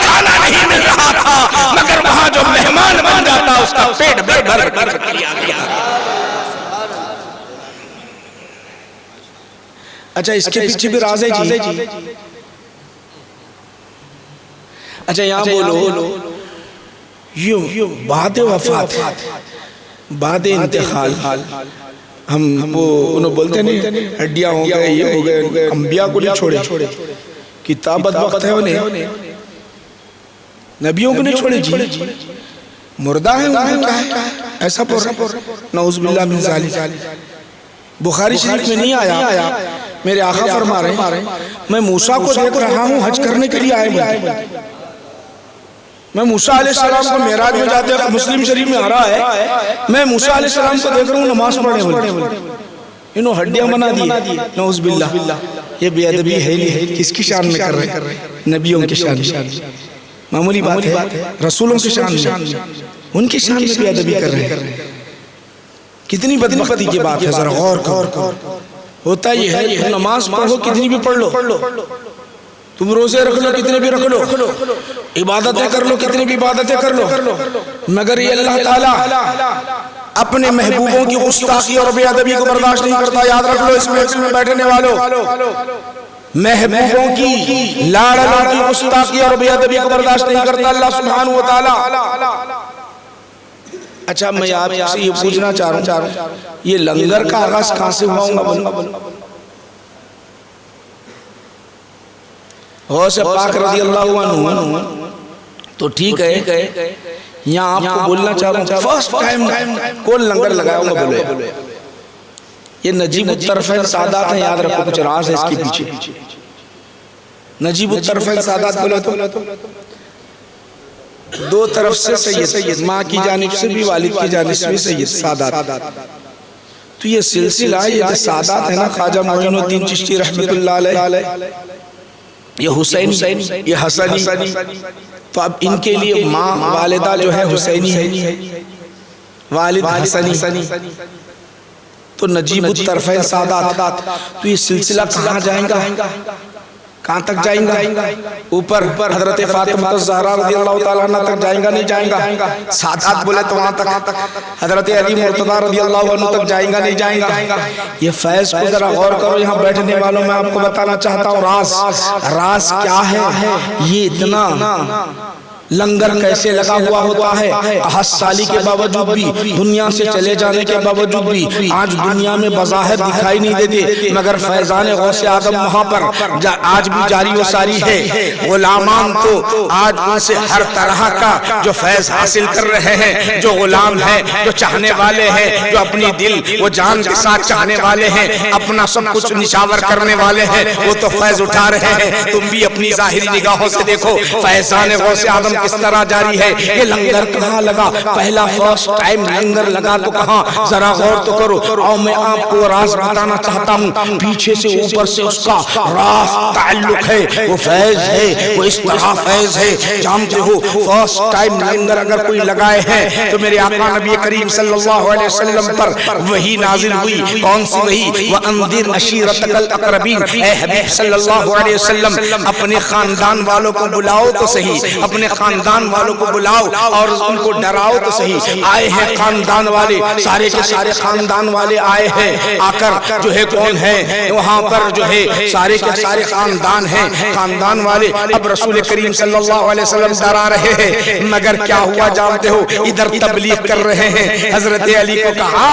کھانا نہیں مل رہا تھا، مگر وہاں جو مہمان بن جاتا اس کا پیٹ بھر بھر کر دیا گیا۔ اچھا اس کے پیچھے بھی راز ہے جی۔ اچھا یہاں بولو، یوں بعد وفات، بعد انتقال، ہم وہ انہوں بولتے نہیں ہڈیاں ہو گئے، یہ ہو گئے، انبیاء کو نہیں چھوڑے، کتابت وقت ہے انہیں، نبیوں کو نہیں چھوڑے جی، مردہ ہیں انہیں کیا ہے، ایسا پڑھ رہا، نعوذ باللہ من ذالک۔ بخاری شریف میں نہیں آیا، میرے آقا فرما رہے ہیں میں موسیٰ کو دیکھ رہا ہوں حج کرنے کے لیے آئے بولتے، میں موسیٰ علیہ السلام کو معراج میں جاتے ہیں، مسلم شریف میں آ رہا ہے، میں موسیٰ علیہ السلام کو دیکھ رہا ہوں نماز پڑھنے بولتے، انہوں ہڈیاں بنا دی، نعوذ باللہ، یہ بے ادبی ہے نہیں، کس کی شان میں کر رہے ہیں؟ نبیوں کی شان میں، معمولی بات ہے، رسولوں کی شان میں، ان کی شان میں بے ادبی کر رہے ہیں، کتنی بدبختی کی بات ہے، ذرا غور کرو۔ ہوتا یہ ہے تم نماز پڑھو کتنی بھی پڑھ لو، تم روزے رکھ لو کتنے بھی رکھ لو، عبادتیں کر لو کتنی بھی عبادتیں کر لو، مگر یہ اللہ تعالیٰ اپنے محبوبوں کی گستاخی اور بے ادبی کو برداشت نہیں کرتا۔ یاد رکھ لو اس محفل میں بیٹھنے والوں، محبوبوں کی لاڑلوں کی گستاخی اور بے ادبی کو برداشت نہیں کرتا اللہ سبحانہ و تعالیٰ۔ اچھا میں آپ سے یہ پوچھنا چاہ رہا ہوں، یہ لنگر کا آغاز کہاں سے ہوا ہوں گا؟ غوث پاک رضی اللہ عنہ تو ٹھیک ہے، یہاں آپ کو بولنا چاہ رہا ہوں فرسٹ ٹائم کون لنگر لگایا ہوں گا بولے، یہ نجیب الطرفین سادات ہیں، یاد رکھو کچھ راز ہے اس کے پیچھے۔ نجیب الطرفین سادات بولے تو دو طرف سے سید، ماں کی جانب سے بھی والد کی جانب سے بھی سید سادات، تو یہ سلسلہ یہ جو سادات ہے نا، خواجہ معین الدین چشتی رحمت اللہ علیہ، یہ حسین، یہ حسنی، تو اب ان کے لیے ماں والدہ جو ہے حسینی ہے، والد حسنی، تو نجیب الطرفین سادات، تو یہ سلسلہ کہاں جائیں گا، کہاں تک جائیں گا؟ اوپر حضرت فاطمہ الزہرا رضی اللہ تعالیٰ عنہ تک جائیں گا نہیں جائیں گا؟ سادات بولے تو وہاں تک، حضرت علی مرتضیٰ رضی اللہ عنہ تک جائیں گا نہیں جائیں گا؟ یہ فیض کو ذرا غور کرو، یہاں بیٹھنے والوں میں آپ کو بتانا چاہتا ہوں راز کیا ہے، یہ اتنا لنگر کیسے لگا ہوا ہوتا ہے، 8 سالی کے باوجود بھی، دنیا سے چلے جانے کے باوجود بھی، آج دنیا میں بظاہر دکھائی نہیں دیتے، مگر فیضان غوث آدم وہاں پر آج بھی جاری و ساری ہے۔ غلامان تو آج ان سے ہر طرح کا جو فیض حاصل کر رہے ہیں، جو غلام ہیں، جو چاہنے والے ہیں، جو اپنی دل وہ جان کے ساتھ چاہنے والے ہیں، اپنا سب کچھ نشاور کرنے والے ہیں، وہ تو فیض اٹھا رہے ہیں۔ تم بھی اپنی ظاہری نگاہوں سے دیکھو فیضان غوث آدم کس طرح جاری ہے۔ یہ لنگر کہاں لگا، پہلا فرسٹ ٹائم لنگر لگا تو کہاں، ذرا غور تو کرو۔ اور میں آپ کو راز بتانا چاہتا ہوں، پیچھے سے اوپر سے اس کا راز تعلق ہے، وہ فیض ہے، وہ اس طرح فیض ہے۔ جانتے ہو فرسٹ ٹائم لنگر اگر کوئی لگائے ہیں تو میرے آقا نبی کریم صلی اللہ علیہ وسلم پر وحی نازل ہوئی، کون سی وحی؟ وَأَنذِرْ عَشِيرَتَكَ الْأَقْرَبِينَ، اے حبیب صلی اللہ علیہ وسلم اپنے خاندان والوں کو بلاؤ تو صحیح، اپنے خاندان والوں کو بلاؤ اور ان کو ڈراؤ تو صحیح۔ آئے ہیں خاندان والے، سارے کے سارے خاندان والے آئے ہیں، آ کر جو ہے کون ہے وہاں پر جو ہے سارے کے سارے خاندان ہیں، خاندان والے اب رسول کریم صلی اللہ علیہ وسلم ڈرا رہے ہیں، مگر کیا ہوا جانتے ہو؟ ادھر تبلیغ کر رہے ہیں۔ حضرت علی کو کہا،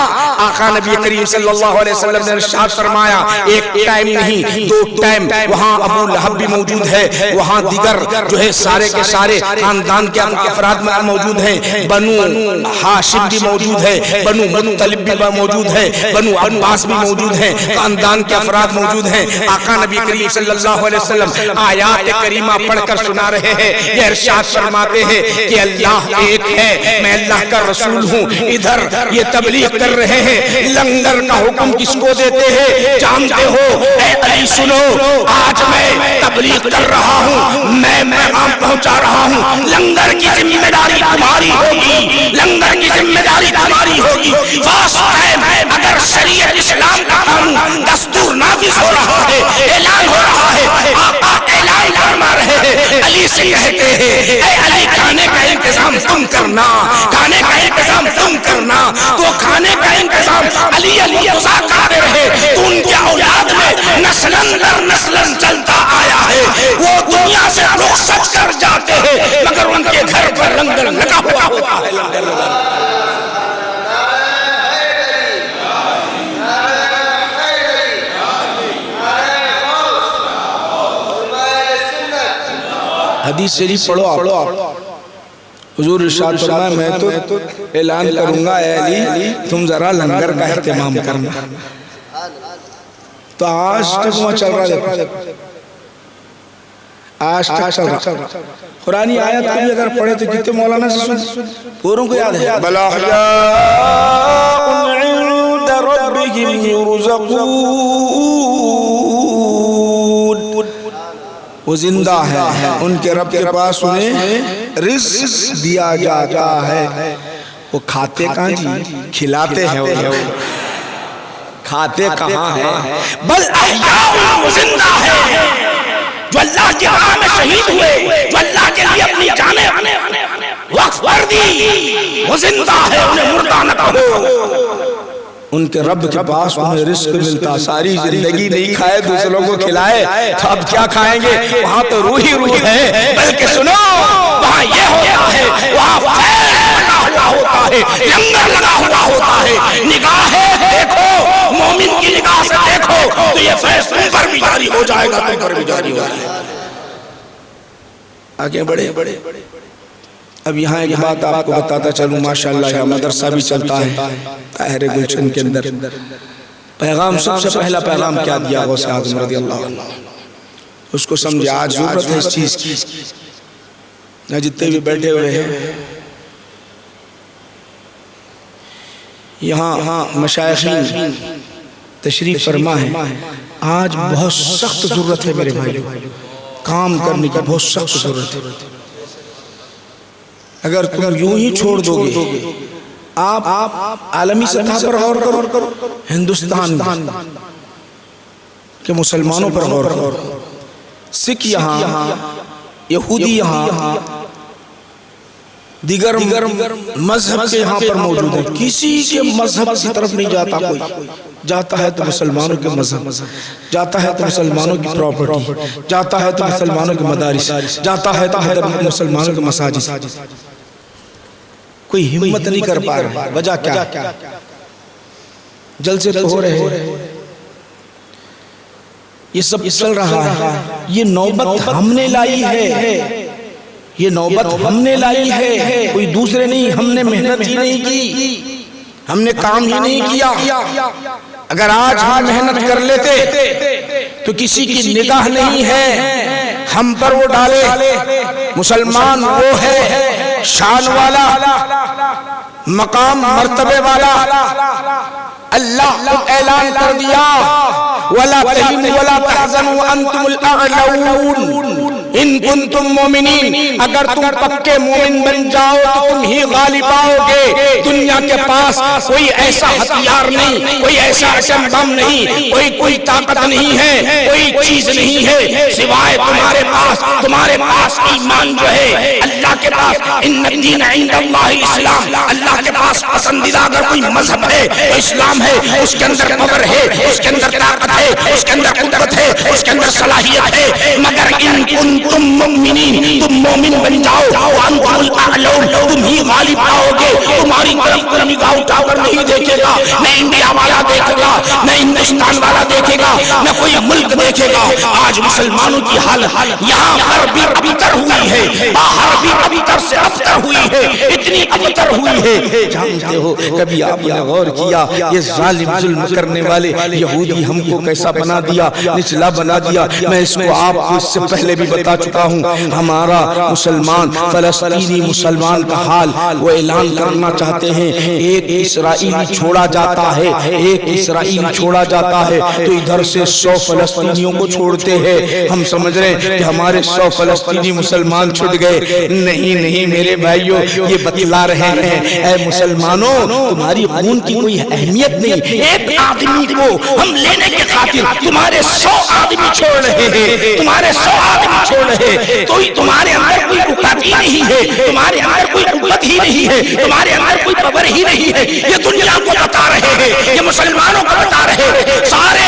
آقا نبی کریم صلی اللہ علیہ وسلم نے ارشاد فرمایا ایک ٹائم نہیں 2 ٹائم وہاں ابو لہب بھی موجود ہے، وہاں دیگر جو ہے سارے کے سارے خاندان کے افراد میں موجود ہیں، بنو ہاشم بھی موجود ہے، بنو مطلب بھی موجود ہے، بنو عباس بھی موجود ہیں، خاندان کے افراد موجود ہیں۔ آقا نبی کریم صلی اللہ علیہ وسلم آیات کریمہ پڑھ کر سنا رہے ہیں، یہ ارشاد فرماتے ہیں کہ اللہ ایک ہے، میں اللہ کا رسول ہوں۔ ادھر یہ تبلیغ کر رہے ہیں، لنگر کا حکم کس کو دیتے ہیں جانتے ہو؟ اے علی سنو، آج میں تبلیغ کر رہا ہوں، میں پیغام پہنچا رہا ہوں، لنگر کی ذمہ داری تمہاری ہوگی، لنگر کی ذمہ داری تمہاری ہوگی۔ فرسٹ ٹائم اگر شریعت اسلام کا قانون دستور نافذ ہو رہا ہے، اعلان ہو رہا ہے، آقا اعلان فرما رہے ہیں، علی علی سے کہتے ہیں اے علی کھانے کا انتظام تم کرنا، کھانے کا انتظام تم کرنا۔ تو کھانے کا انتظام علی المرتضیٰ کرتے رہے تو ان کے اولاد میں نسلاً در نسلاً چلتا آیا ہے۔ وہ دنیا سے رخصت کر جاتے ہیں مگر ان کے گھر پر لنگر لگا ہوا ہوتا ہے، لنگر لگا۔ حدیث شریف پڑھو آپ۔ حضور ارشاد فرمایا میں تو اعلان کروں گا اے علی تم ذرا لنگر کا اہتمام کرنا۔ تو آج تک وہاں چل رہا ہے، آج تک چل رہا۔ قرآنی آیت کو بھی اگر پڑھے تو کتنے مولانا سے سن پوروں کو یاد ہے، بل احیاء عند ربهم یرزقون، وہ زندہ ہے، ان کے رب کے پاس انہیں رزق دیا جاتا ہے۔ وہ کھاتے کہاں جی؟ کھلاتے ہیں، وہ کھاتے کہاں ہیں؟ بل احیاء، وہ زندہ ہے جو اللہ کی راہ میں شہید ہوئے، جو اللہ کے لیے اپنی جانیں وقف کر دی، وہ زندہ ہے، انہیں مردہ نہ کہو۔ ان کے رب کے پاس انہیں رزق ملتا، ساری زندگی نہیں کھائے دوسروں کو کھلائے تو اب کیا کھائیں گے؟ وہاں تو روح ہی روح ہے، بلکہ سنو وہاں یہ ہوتا ہے، وہاں فیض لگا ہوا ہوتا ہے، لنگر لگا ہوا ہوتا ہے۔ نگاہ دیکھو، مومن کی نگاہ سے دیکھو تو یہ فیض تم پر بھی جاری ہو جائے گا، تم پر بھی جاری ہو جائے گا۔ آگے بڑھے۔ اب یہاں ایک بات آپ کو بتاتا چلوں، ماشاءاللہ یہاں مدرسہ بھی چلتا ہے طاہر گلشن کے اندر۔ پیغام سب سے پہلا پیغام کیا دیا غوث اعظم رضی اللہ عنہ، اس کو سمجھے آج ضرورت ہے اس چیز کی۔ یہاں جتنے بھی بیٹھے ہوئے ہیں، یہاں مشائخین تشریف فرما ہے، آج بہت سخت ضرورت ہے میرے بھائیو، کام کرنے کی بہت سخت ضرورت ہے۔ اگر تم یوں ہی چھوڑ دو گے، آپ عالمی سطح پر غور کرو، ہندوستان کے مسلمانوں پر غور کرو، سکھ یہاں، یہودی یہاں، دیگر مذہب کے یہاں پر موجود ہے، کسی کے مذہب کی طرف نہیں جاتا کوئی، جاتا ہے تو مسلمانوں کے مذہب، جاتا ہے تو مسلمانوں کی پراپرٹی، جاتا ہے تو مسلمانوں کے مدارس، جاتا ہے تو مسلمانوں کے مساجد۔ کوئی ہمت نہیں کر پا رہا، وجہ کیا؟ جلسے تو ہو رہے ہیں، یہ سب چل رہا ہے، یہ نوبت ہم نے لائی ہے، یہ نوبت ہم نے لائی ہے، کوئی دوسرے نہیں، ہم نے محنت ہی نہیں کی، ہم نے کام ہی نہیں کیا۔ اگر آج ہم محنت کر لیتے تو کسی کی نگاہ نہیں ہے ہم پر وہ ڈالے۔ مسلمان وہ ہے شان والا، مقام مرتبے والا، اللہ نے اعلان کر دیا وَلَا تَهِنُوا وَلَا تَحْزَنُوا وَأَنْتُمُ الْأَعْلَوْنَ ان کنتم مومنین، اگر تم پکے مومن بن جاؤ تو تم ہی غالب آؤ گے۔ دنیا کے پاس کوئی ایسا ہتھیار نہیں، کوئی ایسا ایٹم بم نہیں، کوئی طاقت نہیں ہے، کوئی چیز نہیں ہے سوائے تمہارے پاس ایمان جو ہے اللہ کے پاس۔ ان الدین عند اللہ الاسلام، اللہ کے پاس پسندیدہ اگر کوئی مذہب ہے تو اسلام ہے، اس کے اندر پاور ہے، اس کے اندر طاقت ہے، اس کے اندر قدرت ہے، اس کے اندر صلاحیت ہے۔ مگر ان تم مومنین، تم مومن بن جاؤ، وانتم الاعلون، تم ہی غالب آؤ گے۔ تمہاری طرف کوئی نگاہ اٹھا کر نہیں دیکھے گا، نہ انڈیا والا دیکھے گا، نہ ہندوستان والا دیکھے گا، نہ کوئی ملک دیکھے گا۔ آج مسلمانوں کی حالت یہاں پر بھی ابتر ہوئی ہے، باہر بھی ابتر سے ابتر ہوئی ہے، اتنی ابتر ہوئی ہے۔ جانتے ہو کبھی آپ نے غور کیا یہ ظالم ظلم کرنے والے یہودی ہم کو کیسا بنا دیا، نچلا بنا دیا؟ میں اس کو آپ کو اس سے پہلے بھی بتا چکا ہوں۔ ہمارا مسلمان فلسطینی مسلمان کا حال وہ اعلان کرنا چاہتے ہیں، ایک اسرائیلی چھوڑا جاتا ہے، ایک اسرائیلی چھوڑا جاتا ہے تو ادھر سے 100 فلسطینیوں کو چھوڑتے ہیں. ہم سمجھ رہے ہیں کہ ہمارے 100 فلسطینی مسلمان چھٹ گئے. نہیں نہیں میرے بھائیوں، یہ بتلا رہے ہیں اے مسلمانوں تمہاری خون کی کوئی اہمیت نہیں. ایک آدمی کو ہم لینے کے خاطر تمہارے 100 آدمی چھوڑ رہے ہیں، تمہارے 100 آدمی چھوڑ رہے ہیں. تو تمہارے اندر کوئی اکاتی نہیں ہے، تمہارے اندر کوئی قوت ہی نہیں ہے، تمہارے اندر کوئی پاور ہی نہیں ہے. یہ دنیا کو بتا رہے ہیں، یہ مسلمانوں کو بتا رہے ہیں، سارے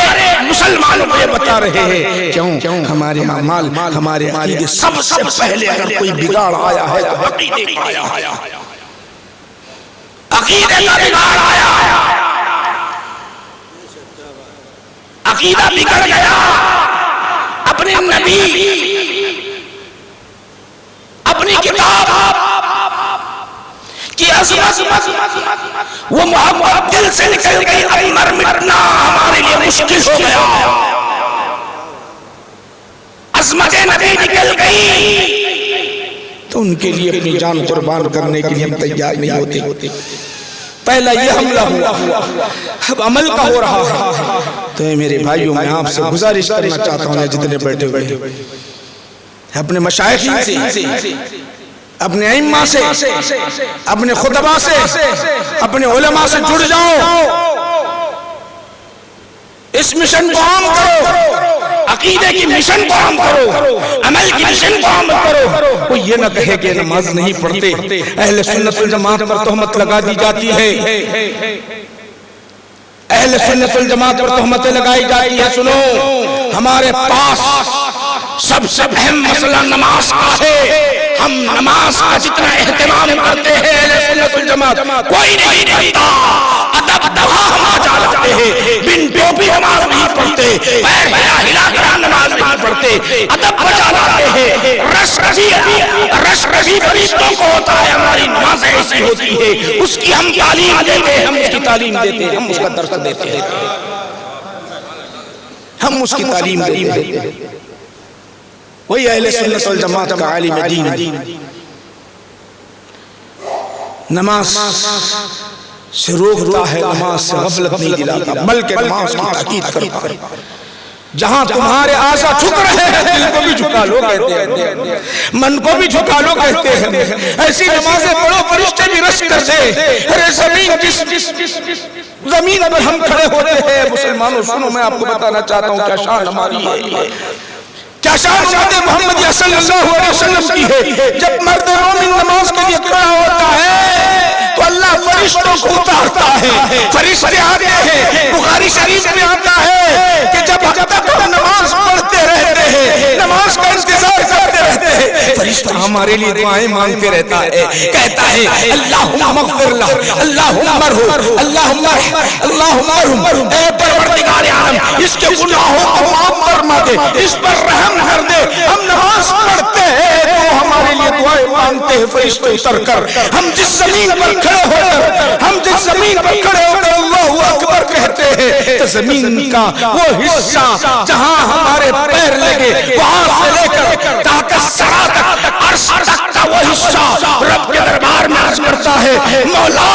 مسلمانوں کو یہ بتا رہے ہیں. کیوں؟ ہمارے اعمال، ہمارے عقیدے. سب سے پہلے اگر کوئی بگاڑ آیا ہے تو عقیدے کا آیا ہے. عقیدے کا بگاڑ آیا، عقیدہ بگڑ گیا. اپنے نبی، اپنی کتاب کی عظمت، وہ محبت دل سے نکل گئی. اب مر مٹنا ہمارے لیے مشکل ہو گیا. عظمت نبی نکل گئی تو ان کے لیے اپنی جان قربان کرنے کے لیے ہم تیار نہیں ہوتے. پہلا یہ حملہ ہوا، اب عمل کا ہو رہا ہے. تو میرے بھائیوں میں آپ سے گزارش کرنا چاہتا ہوں جتنے بیٹھے ہوئے اپنے مشائخین سے، اپنے ائمہ سے، اپنے خطبہ سے، اپنے علماء سے جڑ جاؤ. اس مشن کو عام کرو، عقیدے کی مشن کو عام کرو، عمل کی مشن کو عام کرو. کوئی یہ نہ کہے کہ نماز نہیں پڑھتے. اہل سنت والجماعت پر تہمت لگا دی جاتی ہے، اہل سنت والجماعت پر تہمتیں لگائی جاتی ہے. سنو، ہمارے پاس سب سے اہم مسئلہ نماز کا ہے. ہم نماز کا جتنا اہتمام کرتے ہیں اہل سنت والجماعت کوئی نہیں کرتا. ادب دہا ہم آجا لاتے ہیں، بن ٹوپی نماز نہیں پڑھتے، پیر ہلا ہلا کر نماز نہیں پڑھتے، ادب بجا لاتے ہیں. رش رشی فرشتوں کو ہوتا ہے، ہماری نماز ایسی ہوتی ہے. اس کی ہم تعلیم دیتے ہیں، ہم اس کی تعلیم دیتے ہیں، ہم اس کا درس دیتے ہیں، ہم اس کی تعلیم دیتے ہیں. وہی اہل سنت والجماعت کا عالم دین نماز سے روکتا ہے، نماز سے غفلت نہیں دلاتا، بلکہ نماز کی تاکید کرتا ہے. جہاں تمہارے آسا جھک رہے ہیں دل کو بھی جھکا لو کہتے ہیں، من کو بھی جھکا لو کہتے ہیں. ایسی نمازیں پڑھو فرشتے بھی رش کرتے ہیں. ارے زمین پر ہم کھڑے ہوتے ہیں مسلمانوں. سنو، میں آپ کو بتانا چاہتا ہوں کیا شان ہماری ہے، کیا شان امت محمد صلی اللہ علیہ وسلم کی ہے. جب مرد مومن نماز کے لیے کھڑا ہوتا ہے تو اللہ فرشتوں کو اتارتا ہے. فرشتے آتے ہیں. بخاری شریف میں آتا ہے کہ جب تک ہم نماز پڑھتے رہتے ہیں، نماز کا انتظار کرتے رہتے ہیں، فرشتہ ہمارے لیے دعائیں مانگتے رہتا ہے. کہتا ہے اللہم اغفر لہ، اللہم ارحمہ، اللہم ارحمہ، اے پروردگار عالم اس کے گناہوں کو معاف فرما دے، اس پر رحم کر دے. ہم نماز پڑھتے ہیں تو ہمارے لیے دعائیں مانگتے ہیں فرشتے اتر کر. ہم جس زمین پر کھڑے ہو کر، ہم جس زمین پر کھڑے ہو کر اللہ اکبر کہتے ہیں تو زمین کا وہ حصہ جہاں ہمارے پیر لگے وہاں سے لے کر تاکہ سرا تک عرش تک کا وہ حصہ رب کے دربار میں عرض کرتا ہے مولا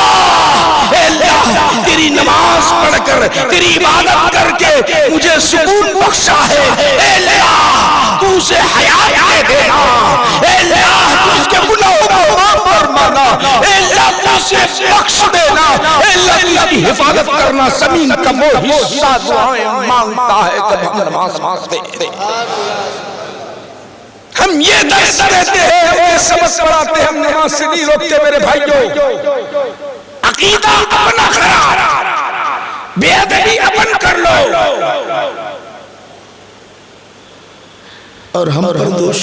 اے اللہ تیری نماز پڑھ کر تیری عبادت کر کے مجھے سکون بخشا ہے. اے اللہ تو اسے حیات دے دینا، اے اللہ تو اس کے گناہوں کو معاف فرمانا، اے اللہ تو اسے بخش دینا، اے اللہ تو اس کی حفاظت کرنا. زمین کا وہ حصہ دعائیں مانگتا ہے جب ہم نماز پڑھتے ہیں. ہم یہ درس دیتے ہیں، یہ سبق پڑھاتے ہیں، ہم نماز سے نہیں روکتے میرے بھائیوں. عقیدہ اپنا خراب، بے ادبی اپن کر لو اور ہم پر دوش.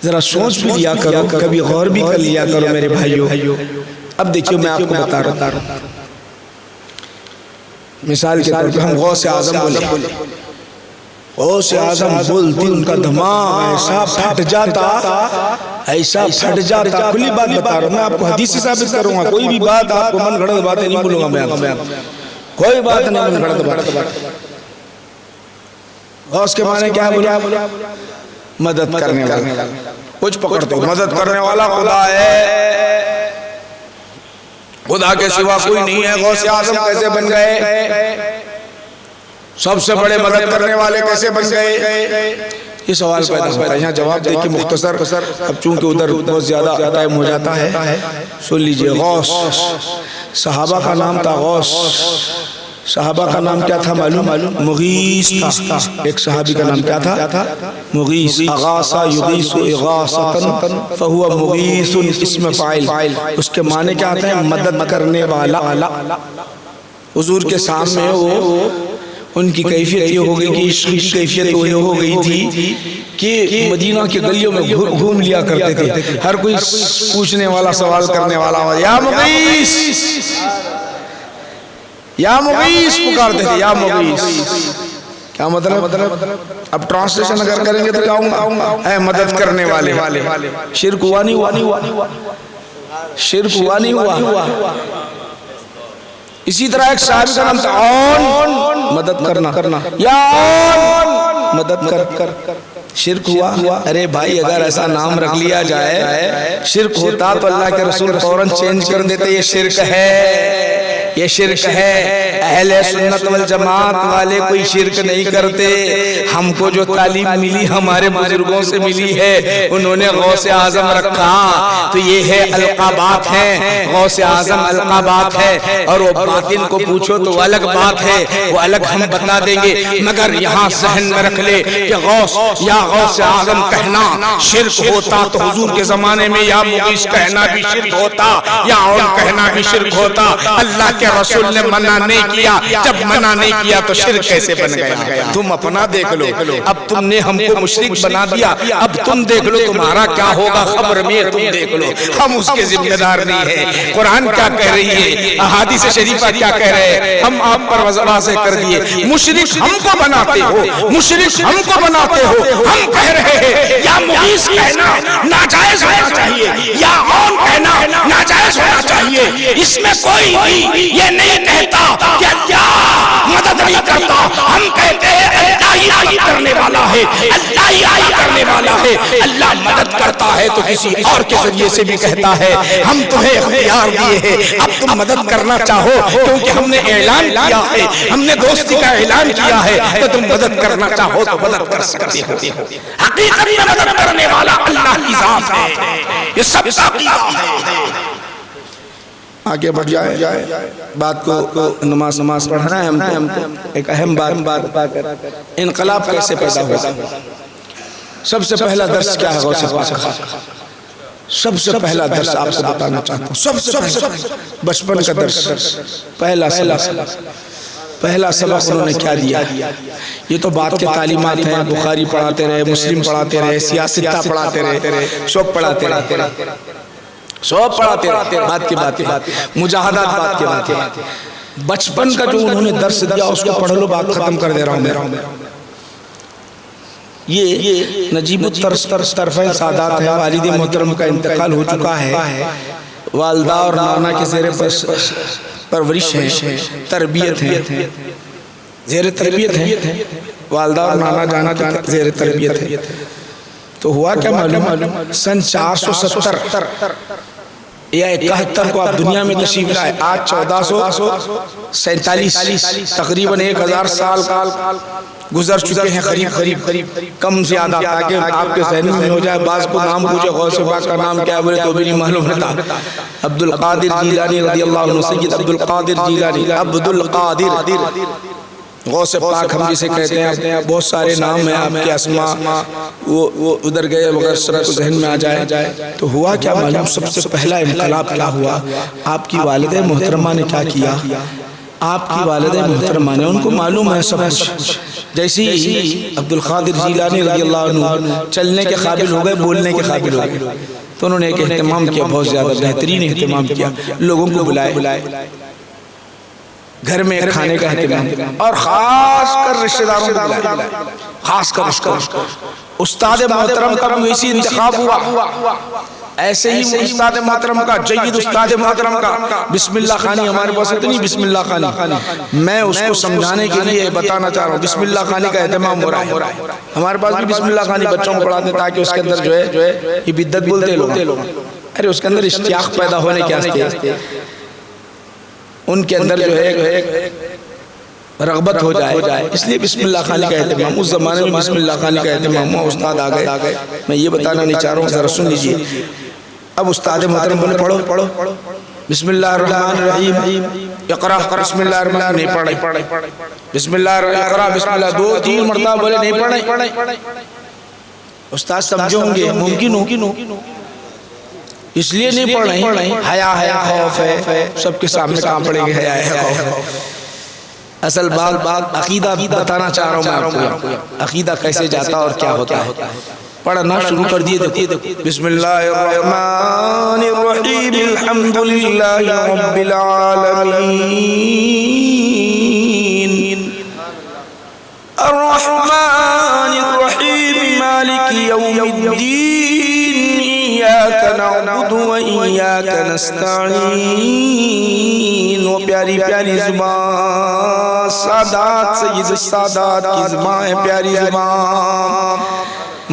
ذرا سوچ بھی لیا کرو، کبھی غور بھی کر لیا کرو میرے بھائیوں. اب دیکھیے میں آپ کو بتا رہا ہوں، مثال کے طور پر ہم غوث اعظم بولے، غوث اعظم بولتی ان کا دماغ ایسا پھٹ جاتا. کھلی بات بتا رہا ہوں، میں آپ کو حدیث سے ثابت کروں گا. کوئی بھی بات آپ کو من گھڑت باتیں نہیں بولوں گا میں آپ کو، کوئی بات نہیں من گھڑت بات. غوث کے معنی کیا بولا؟ مدد کرنے والا. کچھ پکڑتے ہو، مدد کرنے والا خدا ہے، خدا کے سوا کوئی نہیں ہے. غوث اعظم کیسے بن گئے؟ سب سے بڑے مدد کرنے والے کیسے بن گئے؟ یہ سوال پیدا ہوتا ہے. یہاں جواب دے کے مختصر، اب چونکہ ادھر بہت زیادہ ٹائم ہو جاتا ہے، سن لیجئے. غوث، صحابہ کا نام تھا غوث. صحابہ کا نام کیا تھا معلوم؟ مغیث تھا. ایک صحابی کا نام کیا تھا؟ مغیث. اغاثہ یغیث اغاثۃ فہو مغیث، اسم فاعل. اس کے معنی کیا آتے ہیں؟ مدد کرنے والا. حضور کے سامنے وہ ان کی کیفیت یہ ہو گئی کہ عشق کی کیفیت وہ ہو گئی تھی کہ مدینہ کے گلیوں میں گھوم لیا کرتے تھے. ہر کوئی پوچھنے والا، سوال کرنے والا، یا مغیث یا مغیث پکارتے تھے. یا مغیث کیا مطلب؟ اب ٹرانسلیشن اگر کریں گے تو کیا ہوں؟ اے مدد کرنے والے. شرک ہوا نہیں ہوا؟ شرک ہوا نہیں ہوا؟ اسی طرح ایک صاحب کا نام تھا عون، مدد کرنا. یا عون مدد کر. شرک ہوا؟ ارے بھائی اگر ایسا نام رکھ لیا جائے شرک ہوتا تو اللہ کے رسول فوراً چینج کر دیتے. یہ شرک ہے، یہ شرک ہے. اہل سنت والجماعت والے کوئی شرک نہیں کرتے. ہم کو جو تعلیم ملی ہمارے بزرگوں سے ملی ہے، انہوں نے غوث اعظم رکھا تو یہ ہے القابات ہیں. غوث اعظم القابات ہے، اور وہ باطن کو پوچھو تو الگ بات ہے، وہ الگ ہم بتا دیں گے. مگر یہاں ذہن میں رکھ لے کہ غوث یا غوث اعظم کہنا شرک ہوتا تو حضور کے زمانے میں یا مغیث کہنا بھی شرک ہوتا، یا عون کہنا بھی شرک ہوتا. اللہ کے رسول نے منع نہیں کیا. جب منع نہیں کیا تو شرک کیسے بن گیا؟ تم اپنا دیکھ لو. اب تم نے ہم کو مشرک بنا دیا، اب تم دیکھ لو تمہارا کیا ہوگا. خبر میں تم دیکھ لو، ہم اس کے ذمہ دار نہیں ہیں. قرآن کیا کہہ رہی ہے، احادیث شریفہ کیا کہہ رہے ہیں، ہم آپ پر واضح کر دیے. مشرک ہم کو بناتے ہو، مشرک ہم کو بناتے ہو. ہم کہہ رہے ہیں یا مغیث کہنا ناجائز ہونا چاہیے، یا عون کہنا ناجائز ہونا چاہیے. اس میں کوئی یہ نہیں کہتا کہ اللہ مدد نہیں کرتا. ہم کہتے ہیں اللہ ہی آئی کرنے والا ہے، اللہ ہی آئی کرنے والا ہے. اللہ مدد کرتا ہے تو کسی اور کے ذریعے سے بھی کہتا ہے. ہم تمہیں اختیار دیے ہیں، اب تم مدد کرنا چاہو کیونکہ ہم نے اعلان کیا ہے، ہم نے دوستی کا اعلان کیا ہے، تو تم مدد کرنا چاہو تو مدد کر سکتے ہو. حقیقت میں مدد کرنے والا اللہ کی ذات ہے. یہ سب کا عقیدہ ہے. آگے بڑھ جائے بات کو. نماز پڑھنا ہے ہم کو. ایک اہم بات، انقلاب کیسے پیدا ہوا. سب سے پہلا درس کیا ہے غوث پاک کا؟ سب سے پہلا درس آپ کو بتانا چاہتا ہوں. سب سے پہلا بچپن کا درس، پہلا سبق انہوں نے کیا دیا. یہ تو بات کے تعلیمات ہیں، بخاری پڑھاتے رہے، مسلم پڑھاتے رہے، سیاستہ پڑھاتے رہے، سب پڑھاتے رہے، سب پڑھاتے رہے. بات کی بات، مجاہدات بات کی بات. بچپن کا جو انہوں نے درس دیا اس کو پڑھ لو، بات ختم کر دے رہا ہوں میں. یہ نجیب الطرفین سادات ہے. والد محترم کا انتقال ہو چکا ہے. والدہ اور نانا کے زیر پرورش ہے، تربیت ہے، زیر تربیت ہے. والدہ اور نانا جانا کا زیر تربیت ہے. تو ہوا کیا معلوم؟ سن 470 یا 71 کو آپ دنیا میں تشریف لائے. آج 1447، تقریباً 1000 سال گزر چکے ہیں، قریب کم زیادہ، تاکہ آپ کے ذہن میں ہو جائے. بعض کو نام پوچھے غوث پاک کا نام کیا ہے، بولے تو بھی نہیں معلوم رہتا. عبد القادر جیلانی رضی اللہ عنہ، سید عبد القادر جیلانی. عبد القادر غوث پاک ہم جسے کہتے ہیں. بہت سارے نام ہیں آپ کے اسماء، وہ ادھر گئے مگر سب کو ذہن میں آ جائے. تو ہوا کیا معلوم؟ سب سے پہلا انقلاب کیا ہوا؟ آپ کی والدہ محترمہ نے کیا کیا؟ آپ کی والدہ محترمہ نے، ان کو معلوم ہے سب کچھ. جیسے عبد القادر جیلانی رضی اللہ عنہ چلنے کے قابل ہو گئے، بولنے کے قابل ہو گئے، تو انہوں نے ایک اہتمام کیا، بہت زیادہ بہترین اہتمام کیا. لوگوں کو بلائے، گھر میں کھانے کا اہتمام، اور خاص کر رشتہ داروں کو بلائے. خاص کر استاد محترم کا بھی اسی انتخاب ہوا. ایسے ہی استاد محترم کا، جید استاد محترم کا بسم اللہ خانی، ہمارے پاس اتنی بسم اللہ خانی، میں اس کو سمجھانے کے لیے بتانا چاہ رہا ہوں. بسم اللہ خانی کا اہتمام ہو رہا ہے. ہمارے پاس بھی بسم اللہ خانی بچوں کو پڑھاتے ہیں تاکہ اس کے اندر جو ہے یہ بدعت بولتے لوگ، ارے اس کے اندر اشتیاق پیدا ہونے کے واسطے ان کے اندر جو ہے رغبت ہو جائے، اس لیے بسم اللہ خانی کا اہتمام، اس زمانے میں بسم اللہ خانی کا اہتمام ہوا، استاد آ گئے، میں یہ بتانا نہیں چاہ رہا ہوں، ذرا سن لیجئے۔ اب استاد محترم بولے پڑھو بسم اللہ الرحمن الرحیم، اقرا، بسم اللہ الرحمن، نہیں پڑھے، بسم اللہ اقرا، بسم اللہ 2-3 مرتبہ بولے، نہیں پڑھے۔ استاد سمجھے ہوں گے ممکن ہو، اس لیے نہیں پڑھ رہے، حیا ہے، خوف ہے، سب کے سامنے کہاں پڑے گے، حیا ہے، خوف ہے۔ اصل بات عقیدہ بتانا چاہ رہا ہوں میں آپ کو، عقیدہ کیسے جاتا اور کیا ہوتا ہے۔ پڑھنا شروع کر دیے، دیکھو بسم اللہ الرحمن الرحیم، الحمدللہ رب العالمین، الرحمن الرحیم، مالک یوم الدین، ایاک نعبد و ایاک نستعین۔ وہ پیاری پیاری زبان، سادات سید السادات کی زبان ہے، پیاری زبان،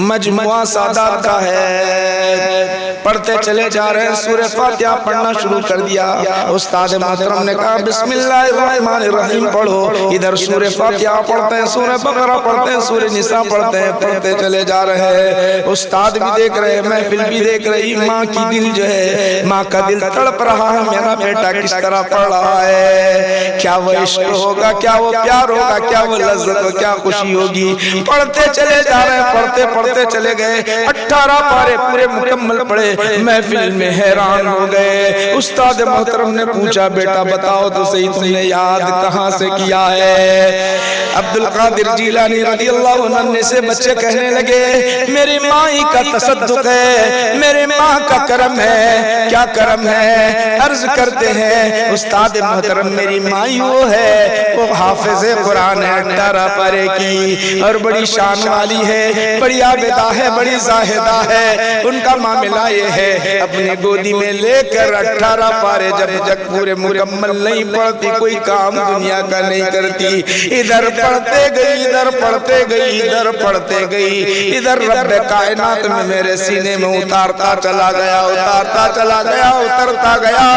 مجموعہ سادات کا ہے۔ پڑھتے چلے جا رہے ہیں، سورہ فاتحہ پڑھنا شروع کر دیا۔ استاد محترم نے کہا بسم اللہ الرحمن الرحیم پڑھو، ادھر سورہ فاتحہ پڑھتے ہیں، سورہ بقرہ پڑھتے ہیں، سورہ نساء پڑھتے ہیں، پڑھتے چلے جا رہے ہیں۔ استاد بھی دیکھ رہے ہیں، محفل بھی دیکھ رہی، ماں کی دل جو ہے، ماں کا دل تڑپ رہا ہے، میرا بیٹا کس طرح پڑھ رہا ہے، کیا وہ عشق ہوگا، کیا وہ پیار ہوگا، کیا وہ لذت ہوگا، کیا خوشی ہوگی۔ پڑھتے چلے جا رہے ہیں، پڑھتے چلے گئے، 18 پارے پورے مکمل پڑھے، محفل میں حیران ہو گئے۔ استاد محترم نے پوچھا بیٹا بتاؤ تو صحیح تم نے یاد کہاں سے کیا ہے؟ عبدالقادر جیلانی رضی اللہ عنہ سے بچے کہنے لگے میری ماں ہی کا تصدق ہے، میرے ماں کا کرم ہے۔ کیا کرم ہے؟ عرض کرتے ہیں استاد محترم میری ماں ہی وہ ہے، وہ حافظ قرآن ہے، 18 پارے کی، اور بڑی شان والی ہے، بڑی عابدہ ہے، بڑی زاہدہ ہے۔ ان کا معاملہ یہ ہے اپنی گودی میں لے کر 18 پارے جب تک پورے مکمل نہیں پڑھتی، کوئی کام دنیا کا نہیں کرتی، ادھر پڑھتے گئی، ادھر پڑھتے گئی، ادھر پڑھتے گئی، ادھر رب کائنات میں میرے سینے میں اتارتا چلا گیا، اتارتا چلا گیا، اترتا گیا،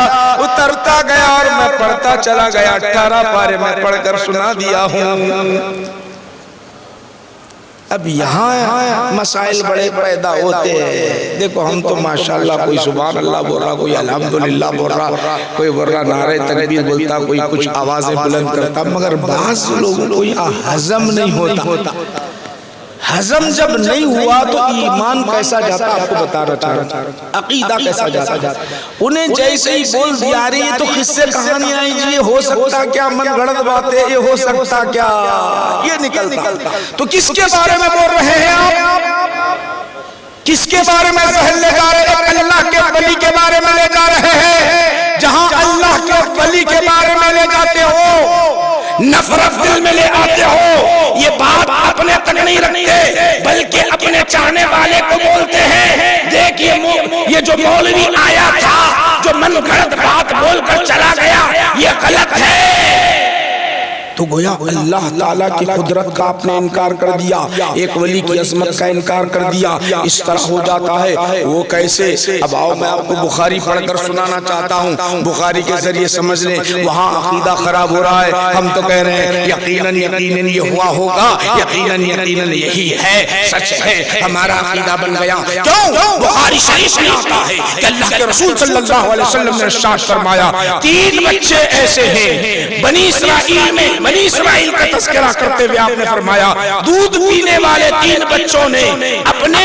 اترتا گیا، اور میں پڑھتا چلا گیا۔ 18 پارے میں پڑھ کر سنا دیا ہوں۔ اب یہاں مسائل بڑے پیدا ہوتے ہیں۔ دیکھو ہم تو ماشاءاللہ کوئی سبحان اللہ بول رہا، کوئی الحمدللہ بول رہا، کوئی بول رہا نعرہ تکبیر بولتا، کوئی کچھ آوازیں بلند کرتا، مگر بعض لوگوں کو یہ ہضم نہیں ہوتا۔ ہضم جب نہیں ہوا تو ایمان کیسا جاتا آپ کو بتانا چاہ رہا ہوں، عقیدہ کیسا جاتا۔ انہیں جیسے ہی بول دیا رہی ہے تو قصے کہانیاں جی یہ ہو سکتا کیا، من گھڑت باتیں یہ ہو سکتا کیا، یہ نکلتا۔ تو کس کے بارے میں بول رہے ہیں آپ؟ کس کے بارے میں ذہن لے جا رہے ہیں؟ اللہ کے ولی کے بارے میں لے جا رہے ہیں۔ جہاں اللہ کے ولی کے بارے میں لے جاتے ہو، نفرت دل میں لے آتے ہو، یہ بات اپنے تک نہیں رکھتے بلکہ اپنے چاہنے والے کو بولتے ہیں دیکھیے یہ جو مولوی آیا تھا جو من گھڑت بات بول کر چلا گیا یہ غلط ہے۔ تو گویا اللہ تعالیٰ کی قدرت کا آپ نے انکار کر دیا، ایک ولی کی عظمت کا انکار کر دیا، اس طرح ہو جاتا ہے۔ وہ کیسے؟ اب آؤ میں آپ کو بخاری پڑھ کر سنانا چاہتا ہوں، بخاری کے ذریعے سمجھ لیں۔ وہاں عقیدہ خراب ہو رہا ہے، ہم تو کہہ رہے ہیں یقیناً یقیناً یہ ہوا ہوگا، یقیناً یقیناً یہی ہے، سچ ہے، ہمارا عقیدہ بن گیا۔ کیوں؟ بخاری شریف میں آتا ہے کہ اللہ کے رسول صلی اللہ علیہ وسلم نے ارشاد فرمایا 3 بچے ایسے ہیں بنی اسرائیل میں، بنی اسرائیل کا تذکرہ کرتے ہوئے آپ نے فرمایا دودھ پینے والے 3 بچوں نے اپنے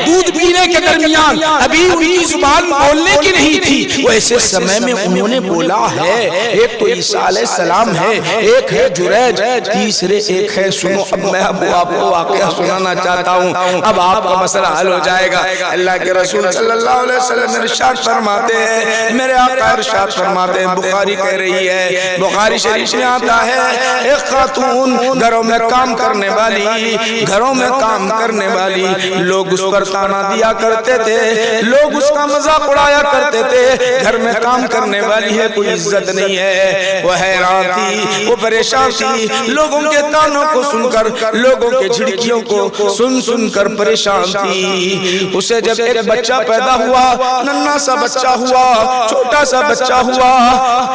دودھ پینے کے درمیان ابھی ان کی زبان بولنے کی نہیں تھی، وہ ایسے سمے میں انہوں نے بولا ہے، ایک تو عیسیٰ علیہ السلام ہے، ایک ہے جریج، تیسرے ایک ہے، سنو اب میں آپ کو واقعہ سنانا چاہتا ہوں، اب آپ کا مسئلہ حل ہو جائے گا۔ اللہ کے رسول صلی اللہ علیہ وسلم ارشاد فرماتے ہیں، میرے آقا ارشاد فرماتے ہیں، بخاری کہہ رہی ہے، بخاری شریف میں آتا ہے ایک خاتون گھروں میں کام کرنے والی، گھروں میں کام کرنے والی، لوگ اس پر تانا دیا کرتے تھے, لوگ اس کا مذاق اڑایا کرتے تھے, گھر میں کام کرنے والی ہے کوئی عزت نہیں ہے. وہ حیران تھی, وہ پریشان تھی, لوگوں کے تانوں کو سن کر, لوگوں کے جھڑکیوں کو سن سن کر پریشان تھی. اسے جب ایک بچہ پیدا ہوا, ننھا سا بچہ ہوا, چھوٹا سا بچہ ہوا,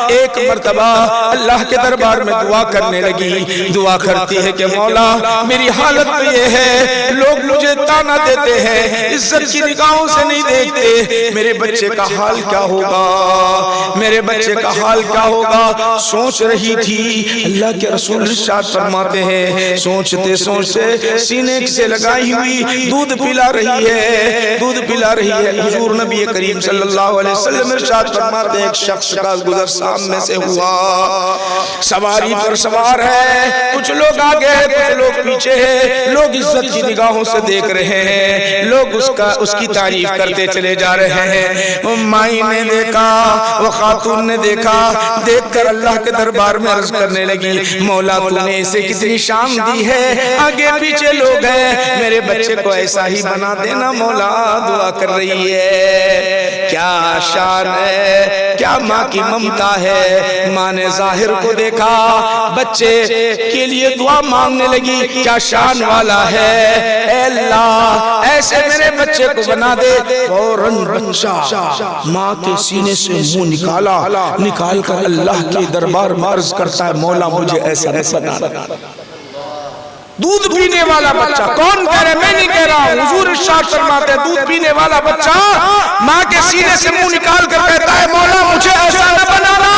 ایک مرتبہ اللہ کے دربار میں دعا کرنے لگی. دعا کرتی ہے کہ مولا میری حالت تو یہ ہے, لوگ مجھے تانا دیتے ہیں, عزت کی نگاہوں سے نہیں دیکھتے, میرے بچے کا حال کیا ہوگا, میرے بچے کا حال کیا ہوگا. سوچ رہی تھی, اللہ کے رسول ارشاد فرماتے ہیں, سوچتے سوچتے سینے سے لگائی ہوئی دودھ پلا رہی ہے, دودھ پلا رہی ہے. حضور نبی کریم صلی اللہ علیہ وسلم ارشاد فرماتے ہیں, ایک شخص کا گزر سامنے سے ہوا, سواری پر سوار ہے, کچھ لوگ آگے ہیں, کچھ لوگ پیچھے ہیں, لوگ عزت کی نگاہوں سے دیکھ رہے ہیں, لوگ اس کی تعریف کرتے چلے جا رہے ہیں. مائی نے دیکھا, وہ خاتون نے دیکھا, دیکھ کر اللہ کے دربار میں عرض کرنے لگی, مولا تو نے اسے کتنی شان دی ہے, آگے پیچھے لوگ ہیں, میرے بچے کو ایسا ہی بنا دینا مولا. دعا کر رہی ہے, کیا شان ہے, کیا ماں کی ممتا ہے. ماں نے ظاہر کو دیکھا, بچے کے لیے دعا مانگنے لگی, کیا شان والا ہے, اے اللہ ایسے میرے بچے کو بنا دے. فوراً بچہ ماں کے سینے سے منہ نکال کر اللہ کے دربار میں عرض کرتا ہے, مولا مجھے ایسا بنا. دودھ پینے والا بچہ, کون کہہ رہے, میں نہیں کہہ رہا ہوں, حضور ارشاد فرماتے ہیں دودھ پینے والا بچہ ماں کے سینے سے منہ نکال کر کہتا ہے, مولا مجھے ایسا نہ بنانا.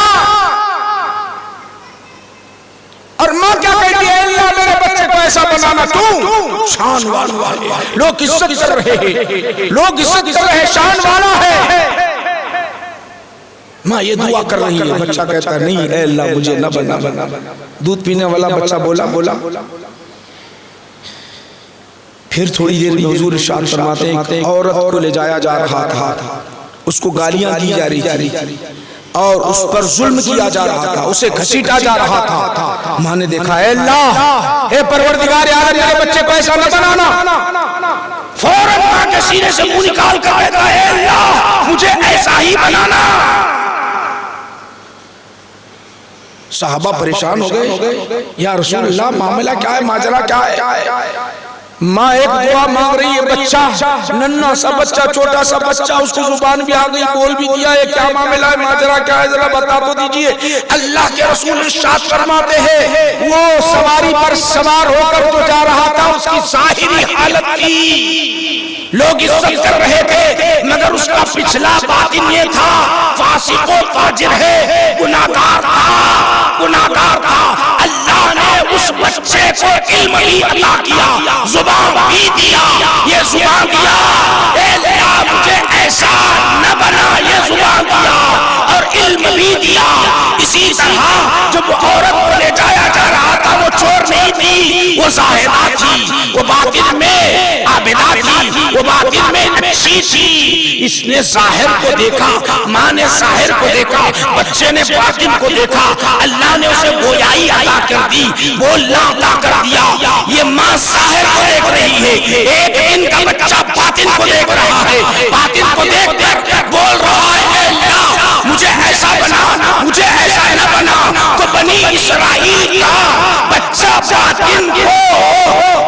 اور ماں کیا کہتی ہے, اللہ میرے بچے کو ایسا بنانا. کیوں؟ شان والا ہے, لوگ عزت کر رہے ہیں, لوگ عزت کر رہے ہیں, شان والا ہے. ماں یہ دعا کر رہی ہے, بچہ کہتا ہے نہیں اے اللہ مجھے نہ بنا. دودھ پینے والا بچہ بولا. پھر تھوڑی دیر میں حضور ارشاد فرماتے ہیں, ایک عورت کو لے جایا جا رہا تھا, اس کو گالیاں دی جا رہی تھی اور اس پر ظلم کیا جا رہا تھا, اسے گھسیٹا جا رہا تھا. ماں نے دیکھا, اے اللہ, اے پروردگار عالم میرے بچے کو ایسا نہ بنانا. فوراً ماں کے سینے سے منہ نکال کر کہتا ہے, اے اللہ مجھے ایسا ہی بنانا. صحابہ پریشان ہو گئے, یا رسول اللہ معاملہ کیا ہے, ماجرا کیا ہے. ماں ایک دعا مانگ رہی ہے, بچہ ننھا سا بچہ, چھوٹا سا بچہ, اس کو زبان بھی آ گئی, بول بھی دیا ہے, کیا معاملہ ہے, ماجرا کیا ہے, ذرا بتا تو دیجئے. اللہ کے رسول ارشاد فرماتے ہیں, وہ سواری پر سوار ہو کر جو جا رہا تھا, اس کی ظاہری حالت کی لوگ عزت کر رہے تھے, مگر اس کا پچھلا باطن یہ تھا, فاسق و فاجر ہے, گناہگار تھا. اللہ نے اس بچے کو علم بھی عطا کیا, زبان بھی دیا, یہ زبان دیا, اے اللہ مجھے ایسا نہ بنا, یہ زبان دیا اور علم بھی دیا. اسی طرح جب عورت کو لے جایا جا رہا تھا, وہ چور نہیں تھی, وہ زاہدہ تھی, وہ باطن میں عابدہ تھی, وہ باطن میں اچھی تھی. اس نے ظاہر کو دیکھا, ماں نے ظاہر کو دیکھا, بچے نے باطن کو دیکھا. اللہ نے اسے گویائی عطا کر دی, بولنا عطا کر دیا. یہ ماں ظاہر کو دیکھ رہی ہے, ایک دن کا بچہ باطن کو دیکھ رہا ہے, باطن کو دیکھ کر بول رہا ہے, اے اللہ مجھے ایسا بنا, مجھے ایسا نہ بنا. تو بنی اسرائیل کا بچہ باطن کو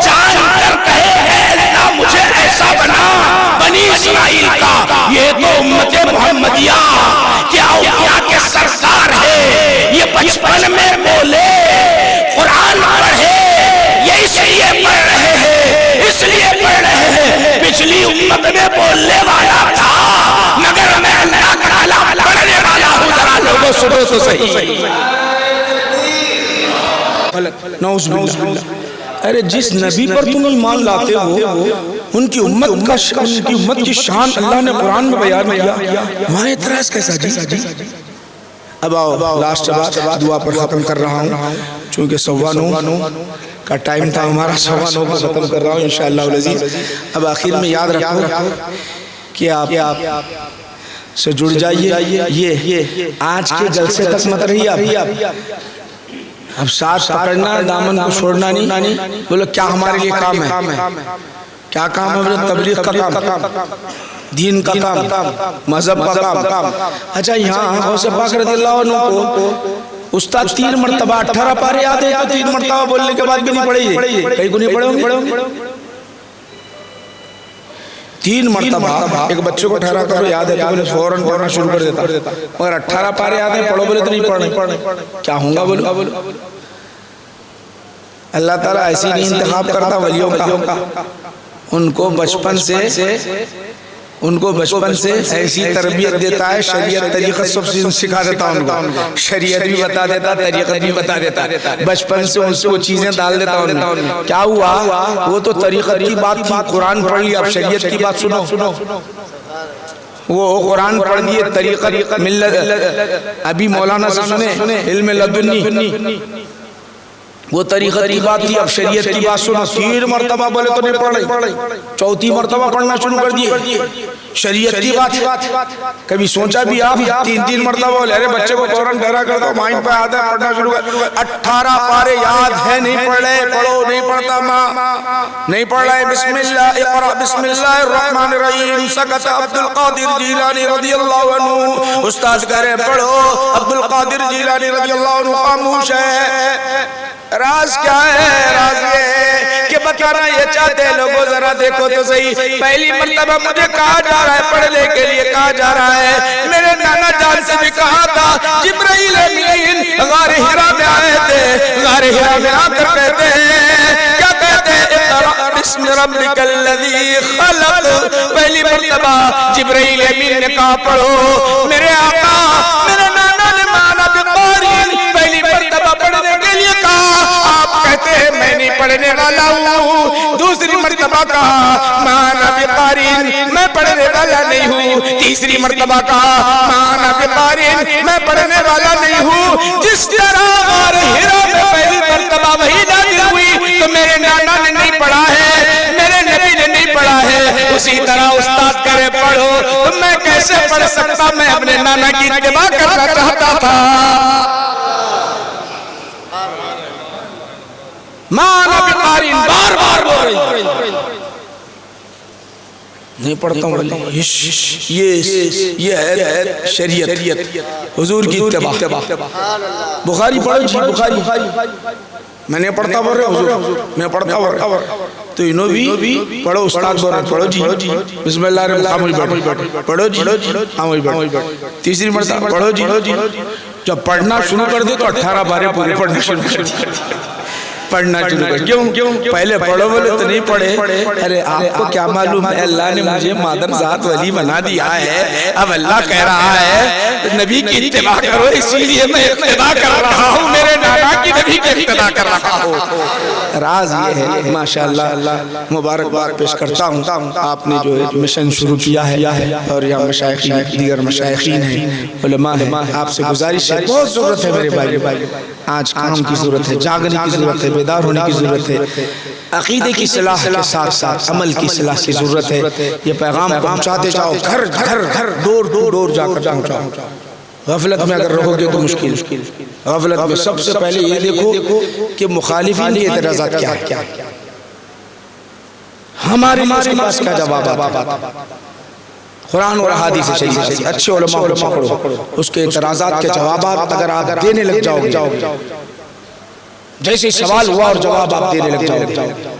جان کر کہے, اے اللہ مجھے ایسا بنا. بنی اسرائیل کا یہ تو امت محمدیہ کے اولیاء کے سردار ہے, یہ بچپن میں بولے, قرآن پڑھے, یہ اس لیے پڑھ رہے ہیں, اس لیے پڑھ رہے ہیں. پچھلی امت میں بولنے والا تھا, مگر میں اللہ کا کلام پڑھنے والا ہوں. ذرا لوگوں سنو تو صحیح. نعوذ باللہ. ارے جس نبی پر تم ایمان لاتے ہو, ان کی امت کی شان اللہ نے قرآن میں بیان کیا, وہاں اعتراض کیسا جی. اب آؤ لاسٹ بات دعا پر ختم کر رہا ہوں, چونکہ 9:15 کا ٹائم تھا ہمارا, 9:15 کو ختم کر رہا ہوں انشاءاللہ العزیز. اب آخر میں یاد رکھو کہ آپ سے جڑ جائیے, یہ آج کے جلسے تک مت رہیے آپ. اب ساتھ پکڑنا, دامن کو چھوڑنا نہیں. بولو کیا ہمارے لیے کام ہے, کیا کام ہے مجھے؟ تبلیغ کا کام، دین کا کام، مذہب کا کام۔ اچھا یہاں غوث پاک رضی اللہ عنہ کو استاد 3 مرتبہ 18 پارے یاد ہے تو 3 مرتبہ بولنے کے بعد بھی نہیں پڑھی، کہیں کو نہیں پڑھے ہوں گے؟ 3 مرتبہ ایک بچے کو 18 کرو یاد ہے تو بولے فوراً پڑھنا شروع کر دیتا، مگر 18 پارے یاد ہیں پڑھو بولے تو نہیں پڑھنے، کیا ہوں گا بولو؟ اللہ تعالیٰ ایسی نہیں انتخاب کرتا ولیوں کا، ان کو بچپن سے ایسی تربیت دیتا ہے، شریعت طریقت سب سکھا دیتا ان کو، شریعت بھی بتا دیتا، طریقت بھی بتا دیتا، بچپن سے ان سے وہ چیزیں ڈال دیتا ان میں۔ کیا ہوا؟ وہ تو طریقت کی بات تھی، قرآن پڑھ لیا، اب شریعت کی بات سنو۔ وہ قرآن پڑھ دیے، طریقت ملت ابھی مولانا سے سنے علم لدنی، وہ طریقت کی بات تھی، اب شریعت کی بات سنو۔ 3 مرتبہ بولے تو نہیں پڑھ، 4تھی مرتبہ پڑھنا شروع کر دیے، شریعت کی بات۔ کبھی سوچا بھی آپ 3 مرتبہ بولے، ارے بچے کو فوراً ڈرا کر دو، مائنڈ پہ آتا ہے، پڑھنا شروع کر۔ 18 پارے یاد ہے، نہیں پڑھے، پڑھو، نہیں پڑھتا ماں، نہیں پڑھ رہے۔ بسم اللہ اقرأ بسم اللہ الرحمن الرحیم، سکت عبد القادر جیلانی رضی اللہ عنہ، استاد کہہ رہے پڑھو، عبد القادر جیلانی رضی اللہ عنہ خاموش ہے۔ راز کیا ہے؟ راز یہ کہ بتانا یہ چاہتے لوگوں، ذرا دیکھو تو صحیح، پہلی مرتبہ مجھے کہا جا رہا ہے پڑھنے کے لیے، کہا جا رہا ہے، میرے نانا جان سے بھی کہا تھا، جبرائیل امین غار حرا میں آئے تھے، غار حرا میں آ کر کہتے ہیں، کیا کہتے ہیں؟ اقرأ بسم ربک الذی خلق، پہلی مرتبہ جبرائیل امین نے کہا پڑھو، میرے آقا میرے نانا نے مانا بقاری پہلی مرتبہ پڑھنے کے لیے کہا، آپ کہتے ہیں میں نہیں پڑھنے والا ہوں۔ دوسری مرتبہ کہا مانا بقارین، میں پڑھنے والا نہیں ہوں۔ تیسری مرتبہ کہا مانا بقارین، میں پڑھنے والا نہیں ہوں۔ جس طرح غار حرا میں پہلی مرتبہ وحی نازل ہوئی تو میرے نانا نے نہیں پڑھا ہے، میرے نبی نے نہیں پڑھا ہے، اسی طرح استاد کرے پڑھو تو میں کیسے پڑھ سکتا؟ میں اپنے نانا کی اتباع کرنا چاہتا تھا۔ مانا بقارین بار بار بول رہی، نہیں پڑھتا ہوں ولی، یہ ہے شریعت، حضور کی اتباع۔ بخاری پڑھو جی، بخاری میں نہیں پڑھتا بول رہے حضور، میں پڑھتا بول رہا، تو انہوں بھی پڑھو، استاد بول رہے پڑھو جی، بسم اللہ الرحمن الرحیم پڑھو جی، خاموش بیٹھو۔ تیسری مرتبہ پڑھو جی، جب پڑھنا شروع کر دے تو 18 پارے پورے پڑھنا شروع کر دے، پڑھنا شروع کر۔ کیوں؟ پہلے پڑھو بولے تو نہیں پڑھے، ارے آپ کو کیا معلوم ہے اللہ نے مجھے مادر ذات ولی بنا دیا ہے، اب اللہ کہہ رہا ہے نبی کی اتباع کرو، اسی لیے میں اقتدا کر رہا ہوں، میرے نانا کی نبی کی اقتدا کر رہا ہوں۔ راز یہ ہے ماشاءاللہ، مبارکباد پیش کرتا ہوں، آپ نے جو مشن شروع کیا ہے، اور یہاں مشائخین دیگر مشائخین ہیں، علماء ہیں، آپ سے گزارش ہے، بہت ضرورت ہے میرے بھائی، آج کام کی ضرورت ہے، جاگنے کی ضرورت ہے، بیدار ہونے کی ضرورت ہے، عقیدے کی اصلاح کے ساتھ ساتھ عمل کی اصلاح کی ضرورت ہے۔ یہ پیغام پہنچاتے جاؤ، گھر گھر دور جا کر پہنچاؤ۔ غفلت میں اگر رہو گے تو مشکل، غفلت میں سب سے پہلے یہ دیکھو کہ مخالفین کے اعتراضات کیا ہے، ہمارے لیے اس کے پاس کیا جواب آتا ہے۔ قرآن اور حدیث شریف، اچھے علماء کو پکڑو، اس کے اعتراضات کے جوابات اگر آپ دینے لگ جاؤ گے، جیسے سوال ہوا اور جواب آپ دینے لگ جاؤ گے،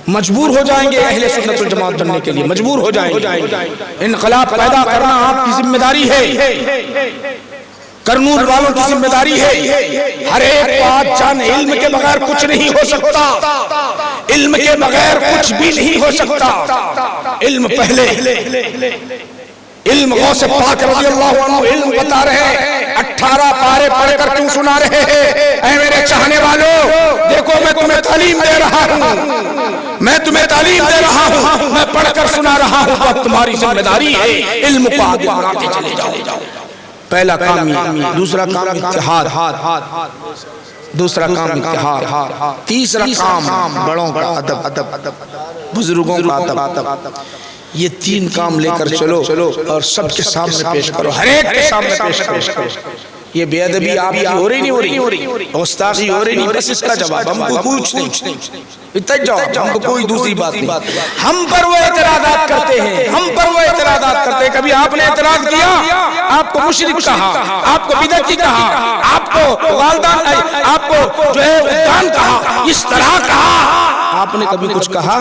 مجبور ہو جائیں گے اہل سنت والجماعت بننے کے لیے، مجبور ہو جائیں گے۔ انقلاب پیدا کرنا آپ کی ذمہ داری ہے، کرنول والوں کی ذمہ داری ہے۔ ہر ایک بات جان علم کے بغیر کچھ نہیں ہو سکتا، علم کے بغیر کچھ بھی نہیں ہو سکتا، علم پہلے۔ علم غوث پاک رضی اللہ عنہ علم بتا رہے ہیں، 18 پارے پڑھ کر کیوں سنا رہے ہیں؟ اے میرے چاہنے والوں، دیکھو میں تمہیں تعلیم دے رہا ہوں، میں تمہیں تعلیم دے رہا ہوں، میں پڑھ کر سنا رہا ہوں، اب تمہاری ذمہ داری ہے علم کو آگے بڑھاتے چلے جاؤ۔ پہلا کام یہ، دوسرا کام اتحاد، دوسرا کام اتحاد، تیسرا کام بڑوں کا ادب، بزرگوں کا ادب۔ یہ 3 کام لے کر چلو اور سب کے سامنے پیش کرو، ہر ایک کے سامنے پیش کرو۔ یہ بے ادبی آپ کی ہو رہی نہیں ہو رہی، گستاخی ہو رہی نہیں، بس اس کا جواب ہم کو کچھ نہیں، اتنا جواب، ہم کو کوئی دوسری بات نہیں۔ ہم پر وہ اعتراضات کرتے ہیں، ہم پر وہ اعتراضات کرتے ہیں۔ کبھی آپ نے اعتراض کیا؟ آپ کو مشرک کہا، آپ کو بدعتی کہا، آپ کو والدان، آپ کو جو ہے ادان کہا، اس طرح کہا، آپ نے کبھی کچھ کہا؟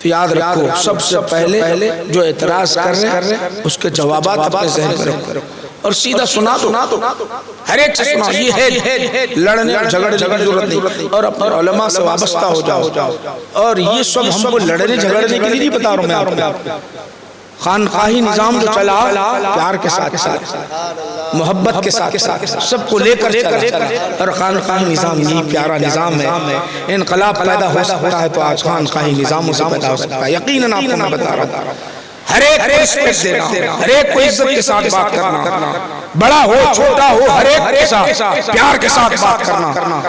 تو یاد رکھو، سب سے پہلے جو اعتراض کر رہے ہیں اس کے جوابات اپنے ذہن میں رکھو اور سیدھا سنا دو، ہر ایک سے سنا۔ یہ ہے لڑنے اور جھگڑنے کی ضرورت نہیں، اور اپنے علماء سے وابستہ ہو جاؤ۔ اور یہ سب ہم کو لڑنے جھگڑنے کے لیے نہیں بتا رہا ہوں میں آپ کو۔ خانقاہی نظام جو چلا پیار کے ساتھ چلا، محبت کے ساتھ سب کو لے کر چلا، اور خانقاہی نظام یہ پیارا نظام ہے۔ انقلاب پیدا ہو سکتا ہے تو آج خانقاہی نظاموں سے پیدا ہو سکتا ہے، یقیناً آپ کو میں بتا رہا ہوں۔ ہر ایک کو رسپیکٹ دینا، ہر ایک کو عزت کے ساتھ بات کرنا، بڑا ہو چھوٹا ہو ہر ایک کے ساتھ پیار کے ساتھ بات کرنا۔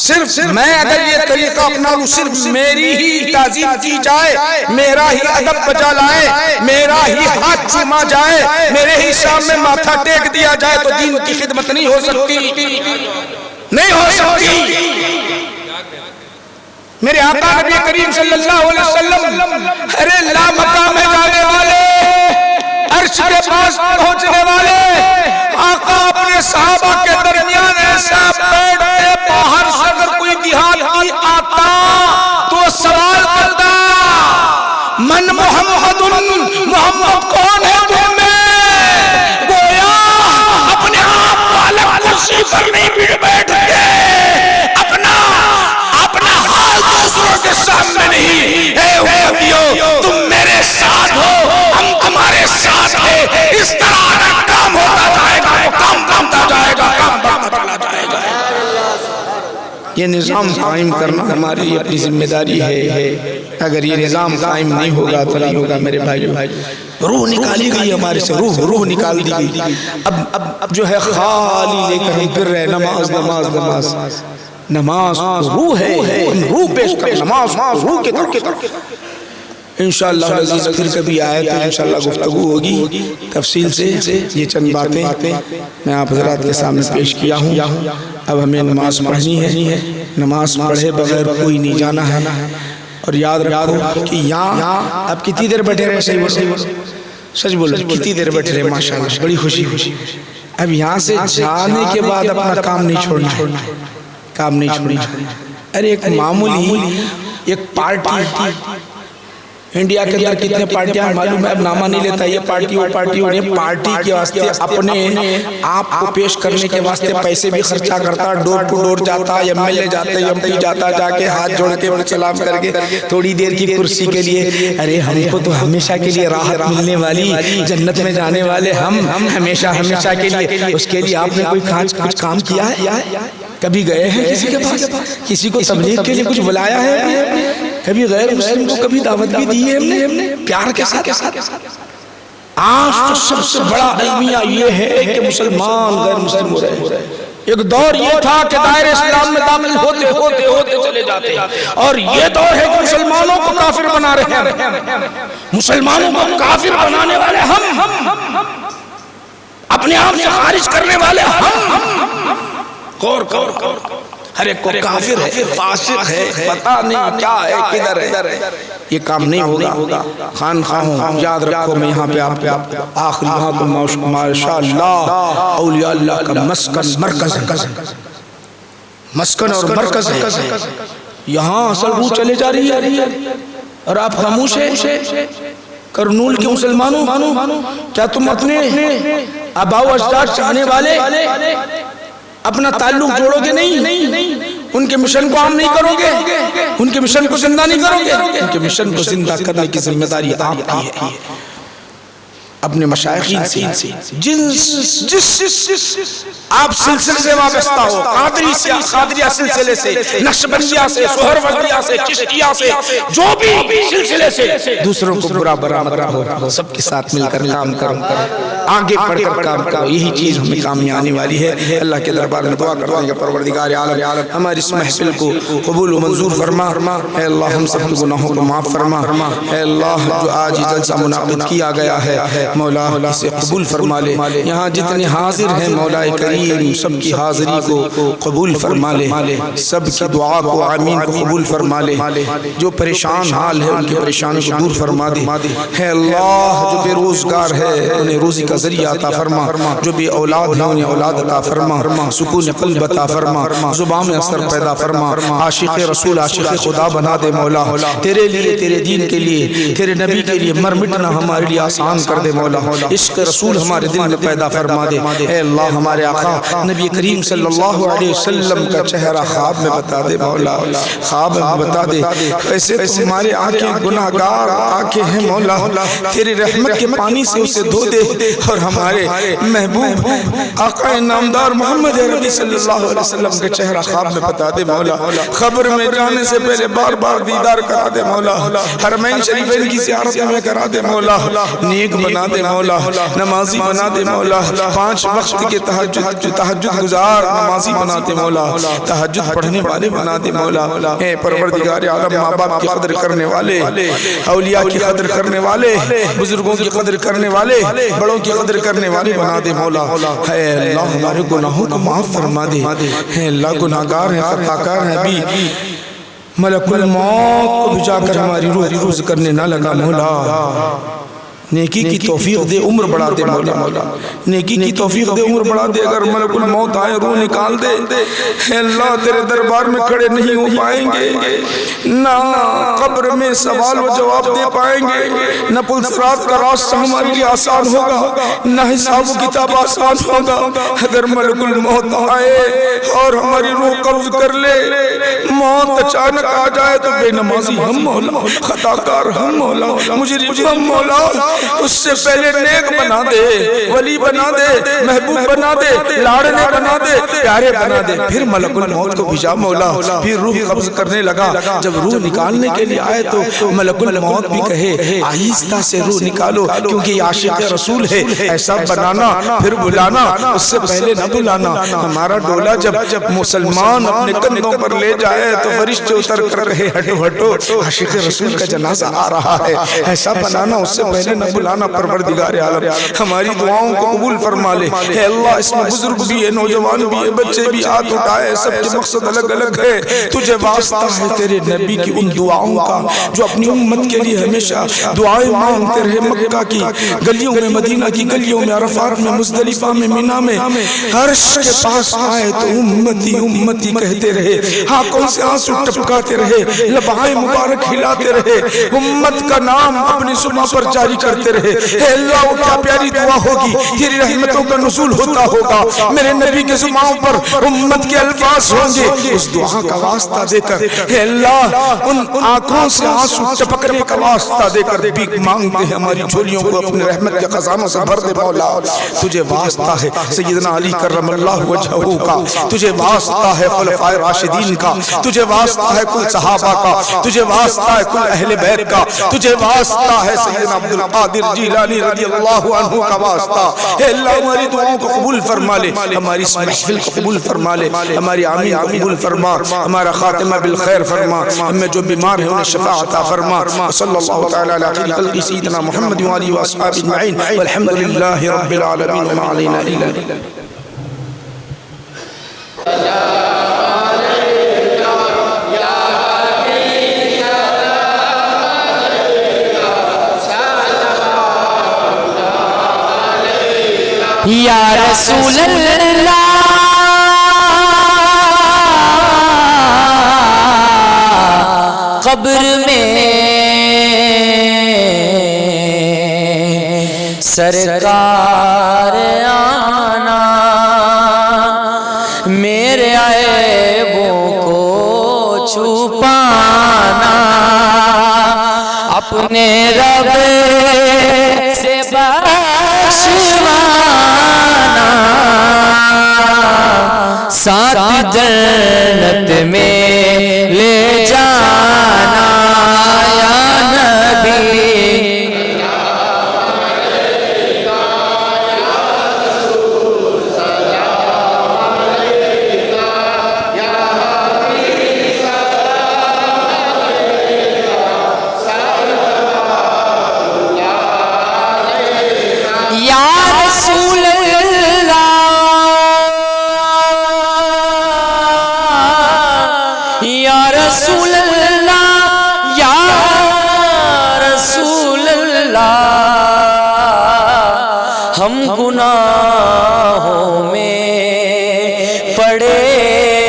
صرف میں اگر یہ طریقہ اپنا لوں، صرف میری ہی تعظیم کی جائے، میرا ہی ادب بجا لائے، میرا ہی ہاتھ چوما جائے، میرے ہی سامنے ماتھا ٹیک دیا جائے تو دین کی خدمت نہیں ہو سکتی، نہیں ہو سکتی۔ میرے آقا نبی کریم صلی اللہ علیہ وسلم، ارے لا مقام جانے والے، عرش کے پاس پہنچنے والے آقا اپنے صحابہ کے درمیان ایسا بیٹھتے، باہر سے اگر کوئی دیہاتی آتا تو سوال کرتا، من محمد، محمد کون ہے تم میں؟ گویا اپنے آپ والا کرسی پر نہیں بیٹھ کے دوسروں کے سامنے نہیں، اے امتیوں تم میرے ساتھ ہو، ہم تمہارے ساتھ ہیں، اس طرح اگر کام ہوتا جائے گا وہ کام بنتا جائے گا، کام بنتا چلا جائے گا۔ یہ نظام قائم کرنا ہماری اپنی ذمہ داری ہے۔ اگر یہ نظام قائم نہیں ہوگا تو نہیں ہوگا میرے بھائیو۔ روح نکالی گئی ہمارے سے، روح نکال دی گئی۔ اب جو ہے خالی لے کر ہم پھر رہے، نماز نماز نماز نماز روح ہے، روح پیش کر، نماز روح کے طرف۔ انشاءاللہ العزیز پھر کبھی آئے تو انشاءاللہ گفتگو ہوگی تفصیل سے۔ یہ چند باتیں میں آپ حضرات کے سامنے پیش کیا ہوں۔ اب ہمیں نماز پڑھنی ہے، نماز پڑھے بغیر کوئی نہیں جانا ہے۔ اور یاد رکھو کہ یہاں اب کتنی دیر بیٹھے رہے، سچ بولو کتنی دیر بیٹھے رہے، ماشاءاللہ بڑی خوشی۔ اب یہاں سے جانے کے بعد اپنا کام نہیں چھوڑنا، کام نہیں چھوڑنا۔ ارے ایک معمولی ایک پارٹی، انڈیا کے اندر کتنے پارٹیاں معلوم ہے، اب نامہ نہیں لیتا، یہ پارٹی وہ پارٹی، اور یہ پارٹی کے واسطے اپنے آپ کو پیش کرنے کے واسطے پیسے بھی خرچہ کرتا، ڈور ٹو ڈور جاتا، ایم ایل اے جاتا، ایم پی جاتا، جا کے ہاتھ جوڑ کے سلام کر کے تھوڑی دیر کی کرسی کے لیے۔ ارے ہم کو تو ہمیشہ کے لیے راحت ملنے والی، جنت میں جانے والے ہم ہمیشہ کے لیے، اس کے لیے آپ نے کوئی کچھ کام کیا ہے؟ کبھی گئے ہیں کسی کے پاس، کسی کو تبلیغ کے لیے کچھ بلایا ہے؟ کبھی غیر مسلم کو کبھی دعوت بھی دی ہے ہم نے پیار کے ساتھ؟ آج تو سب سے بڑا المیہ یہ ہے کہ مسلمان غیر مسلم ہو رہے ہیں۔ ایک دور یہ تھا کہ دائرہ اسلام میں داخل ہوتے چلے جاتے، اور یہ دور ہے کہ مسلمانوں کو کافر بنا رہے ہیں، مسلمانوں کو کافر بنانے والے ہم، اپنے آپ سے خارج کرنے والے ہم۔ غور ہر ایک کو کافر ہے، فاسق ہے، پتہ نہیں کیا ہے، کدھر ہے، یہ کام نہیں ہوگا۔ خانقاہوں یاد رکھو، میں یہاں پہ آپ آخری وہاں کو ماشاءاللہ اولیاء اللہ کا مسکن اور مرکز ہے۔ یہاں اصل روح چلے جا رہی ہے اور آپ خاموش ہیں۔ کرنول کے مسلمانوں، کیا تم اپنے آباء و اجداد چاہنے والے اپنا تعلق جوڑو گے نہیں؟ ان کے مشن کو عام نہیں کرو گے؟ ان کے مشن کو زندہ نہیں کرو گے؟ ان کے مشن کو زندہ کرنے کی ذمہ داری آپ کی ہے۔ اپنے مشائخین سے جس آپ سلسلے سے وابستہ ہو، قادریہ سلسلے سے، نقشبندیہ سے، سہروردیہ سے، چشتیہ سے، جو بھی سلسلے سے، دوسروں کو برا مت کہو، سب کے ساتھ مل کر کام کرو، آگے بڑھ کر کام کرو، یہی چیز ہمیں کام میں آنے والی ہے۔ اللہ کے دربار میں دعا کرتے ہیں کہ پروردگار عالم ہماری اس محفل کو قبول و منظور فرما۔ اے اللہ ہم سب کے گناہوں کو معاف فرما۔ اے اللہ جو آج جلسہ منعقد کیا گیا ہے، مولا اسے قبول فرما لے، یہاں جتنے حاضر ہیں مولا کریم سب کی حاضری کو قبول فرما لے، سب کی دعا کو آمین کو قبول فرما لے، جو پریشان حال ہے ان کی پریشانی کو دور فرما دے، ہے اللہ جو بے روزگار ہے انہیں روزی کا ذریعہ عطا فرما، جو بے اولاد ہے انہیں اولاد عطا فرما، سکون قلب عطا فرما، زبان میں اثر پیدا فرما، عاشق رسول عاشق خدا بنا دے مولا، تیرے لیے تیرے دین کے لیے تیرے نبی کے لیے مر مٹنا ہمارے لیے آسان کر دے مولا، عشق رسول ہمارے دل میں پیدا فرما دے، اے اللہ ہمارے آقا نبی کریم صلی اللہ علیہ وسلم کا چہرہ خواب میں بتا دے مولا، خواب میں بتا دے، ایسے تمہارے آنکھیں گناہگار آنکھیں ہیں مولا، تیری رحمت کے پانی سے اسے دھو دے، اور ہمارے محبوب آقا نامدار محمد عربی صلی اللہ علیہ وسلم کا چہرہ خواب میں بتا دے مولا، خبر میں جانے سے پہلے بار بار دیدار کرا دے مولا، حرمین شریفین کی زیارت میں کرا دے مولا، نیک بنا دے مولا، نمازی بنا دے مولا، 5 وقت کے تہجد گزار نمازی بنا دے مولا، تہجد پڑھنے والے بنا دے مولا، اے پروردگار عالم ماں باپ کی قدر کرنے والے، اولیاء کی قدر کرنے والے، بزرگوں کی قدر کرنے والے، بڑوں کی قدر کرنے والے بنا دے مولا، اے اللہ ہمارے گناہوں کو معاف فرما دے، اے اللہ گناہگار ہیں خطاکار ہیں بھی، ملک الموت کو بھجا کر ہماری روح قبض کرنے نہ لگا مولا، نیکی کی توفیق دے عمر بڑھا دے مولا، نیکی کی توفیق دے عمر بڑھا دے، اگر ملک الموت آئے روح نکال دے، اے اللہ تیرے دربار میں کھڑے نہیں ہو پائیں گے، نہ قبر میں سوال و جواب دے پائیں گے، نہ پل صراط کا راستہ ہمارے لیے آسان ہوگا، نہ حساب و کتاب آسان ہوگا، اگر ملک الموت آئے اور ہماری روح قبض کر لے، موت اچانک آ جائے تو بے نمازی ہم مولا، خطاکار ہم مولا، مجرم ہم مولا، اس سے پہلے نیک بنا دے، ولی بنا دے، محبوب بنا دے، لاڑنے بنا دے، پیارے بنا دے، پھر ملک الموت کو بھیجا مولا، پھر روح قبض کرنے لگا، جب روح نکالنے کے لیے آئے تو ملک الموت بھی کہے آہستہ سے روح نکالو، کیونکہ یہ عاشق رسول ہے، ایسا بنانا پھر بلانا، اس سے پہلے نہ بلانا، ہمارا ڈولا جب مسلمان اپنے کندھوں پر لے جائے تو فرشتے اتر کر کہے ہٹو ہٹو عاشق رسول کا جنازہ آ رہا ہے، ایسا بنانا، اس سے پہلے نہ بلانا، پروردگار عالم ہماری دعاؤں کو قبول فرما لے، اے اللہ اس میں بزرگ بھی ہے، نوجوان بھی ہے، بچے بھی ہاتھ اٹھائے، سب کے مقصد الگ الگ ہے، تجھے واسطہ ہے تیرے نبی کی ان دعاؤں کا جو اپنی امت کے لیے ہمیشہ دعائیں مانگتے رہے، مکہ کی گلیوں میں، مدینہ کی گلیوں میں، عرفات میں، مزدلفہ میں، منی میں، عرش کے پاس آئے تو امتی امتی کہتے رہے، آنکھوں سے آنسو ٹپکاتے رہے، لبائیں مبارک ہلاتے رہے، امت کا نام اپنی زبان پر جاری کرتے رہے، اے اللہ وہ کیا پیاری دعا ہوگی، تیری رحمتوں کا نزول ہوتا ہوگا، میرے نبی کے زبان پر امت کے الفاظ ہوں گے، اس دعا کا واسطہ دے کر اے اللہ ان آنکھوں سے آنسو ٹپکنے کا واسطہ دے کر بھیک مانگتے ہیں، ہماری جھولیوں کو اپنے رحمت کے خزانوں سے بھر دے مولا، تجھے واسطہ ہے سیدنا علی کرم اللہ وجہہ کا، تجھے واسطہ ہے خلفائے راشدین کا، تجھے واسطہ ہے کل صحابہ کا، تجھے واسطہ ہے کل اہل بیت کا، تجھے واسطہ ہے سیدنا عبدالقادر جیلانی رضی اللہ عنہ کا واسطہ، اے اللہ ہماری دعاؤں کو قبول فرما لے، ہماری اس محفل کو قبول فرما لے، ہماری آمین کو قبول فرما، ہمارا خاتمہ بالخیر فرما، ہمیں جو بیمار ہیں انہیں شفا عطا فرما، صلی اللہ تعالی علی خیر خلق سیدنا محمد وآلہ واصحابہ اجمعین، والحمدللہ رب العالمین وما علینا الا البلاغ۔ یا رسول اللہ قبر میں سرکار آنا، میرے عیبوں کو چھپانا، اپنے رب سے بخشوانا، ساتھ جنت میں لے جانا، یا نبی پڑے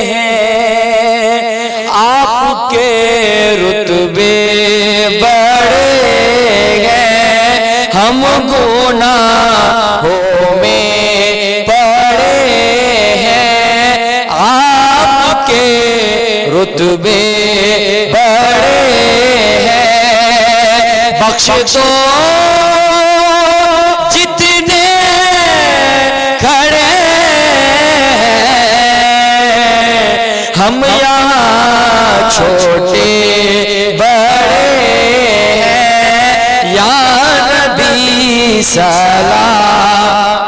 ہیں آپ کے رتبے بڑے ہیں ہم گناہوں میں پڑے ہیں آپ کے رتبے بڑے ہیں بخش دو جتنے کھڑے ہم یہاں چھوٹے بڑے ہیں یا نبی سلام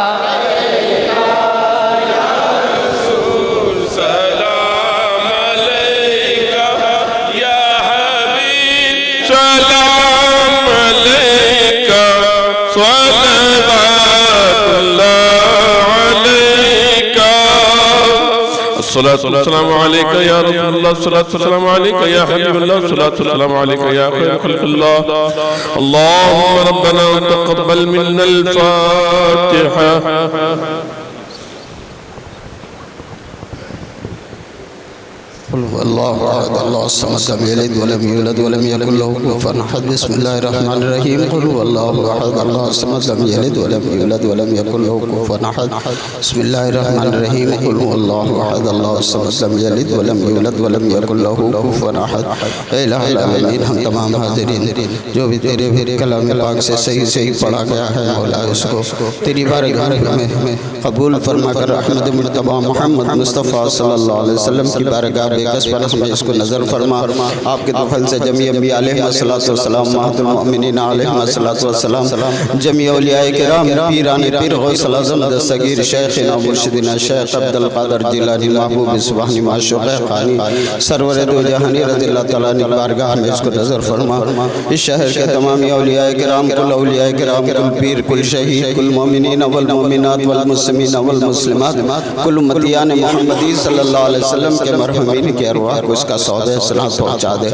الصلاة والسلام عليك يا رسول الله الصلاة والسلام عليك يا حبيب الله الصلاة والسلام عليك يا خير خلق الله اللهم ربنا تقبل منا الفاتحة اللہ احد اللہ الصمد لم یلد ولم یولد ولم یکن له کفوا احد بسم اللہ الرحمن الرحیم قل هو اللہ احد اللہ الصمد لم یلد ولم یولد ولم یکن له کفوا احد بسم اللہ الرحمن الرحیم قل هو اللہ احد اللہ الصمد لم یلد ولم یولد ولم یکن له کفوا احد اے الہ العالمین ہم تمام حاضرین جو بھی تیرے کلام پاک سے صحیح پڑھا گیا ہے مولا اس کو تیری بارگاہ میں قبول فرما کر احمد مرتضیٰ محمد مصطفیٰ صلی اللہ علیہ وسلم کی بارگاہ بےکس پر ہمیں اس کو نظر فرما آپ کے دفن سے جمیع انبیاء علیہ السلام مہد المؤمنین علیہ السلام جمیع اولیاء کرام پیران پیر غوث العظم دستگیر شیخنا مرشدنا شیخ عبدالقادر جیلانی محبوب سبحانی معشوق خانی سرور دو جہانی رضی اللہ تعالیٰ نے بارگاہ میں اس کو نظر فرما اس شہر کے تمام اولیاء کرام کل اولیاء کرام کل پیر کل شہید کل مومنین والمومنات والمسلمین والمسلمات کل امتیان محمدی صلی اللہ علیہ وسلم کے مرحومین کی ارواح کو اس کا سعود سلام پہنچا دے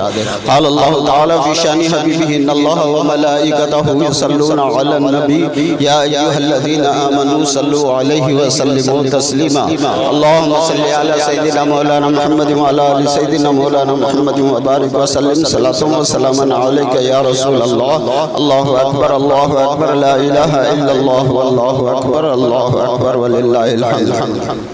قال اللہ تعالی فی شان حبیبہ ان اللہ وملائکتہ یصلون علی النبی یا ایھا الذین آمنوا صلوا علیہ وسلموا تسلیما اللہم صلی علی سیدنا مولانا محمد وعلی آل سیدنا مولانا محمد وبارک وسلم صلاۃ و سلاما علیک یا رسول اللہ اللہ اکبر لا الہ الا اللہ واللہ اکبر وللہ الحمد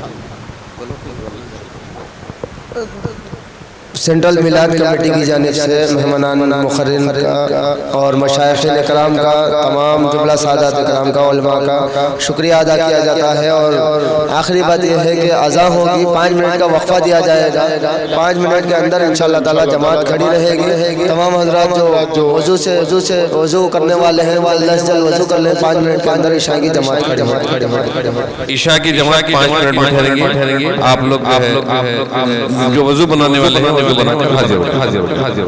سینٹرل میلاد کمیٹی کی جانب سے مہمانان مقررین کا اور مشائخین اکرام کا تمام جملہ سادات اکرام کا علماء کا شکریہ ادا کیا جاتا ہے اور آخری بات یہ ہے کہ اذان ہوگی 5 منٹ کا وقفہ دیا جائے گا 5 منٹ کے اندر انشاءاللہ تعالی جماعت کھڑی رہے گی تمام حضرات جو وضو کرنے والے ہیں وہ اللہ سے وضو کر لیں 5 منٹ کے اندر عشاء کی جماعت کھڑی عشاء کی جماعت 5 منٹ میں ٹھہرے گی آپ لوگ جو وضو بنانے والے ہیں وضو بنا کر حاضر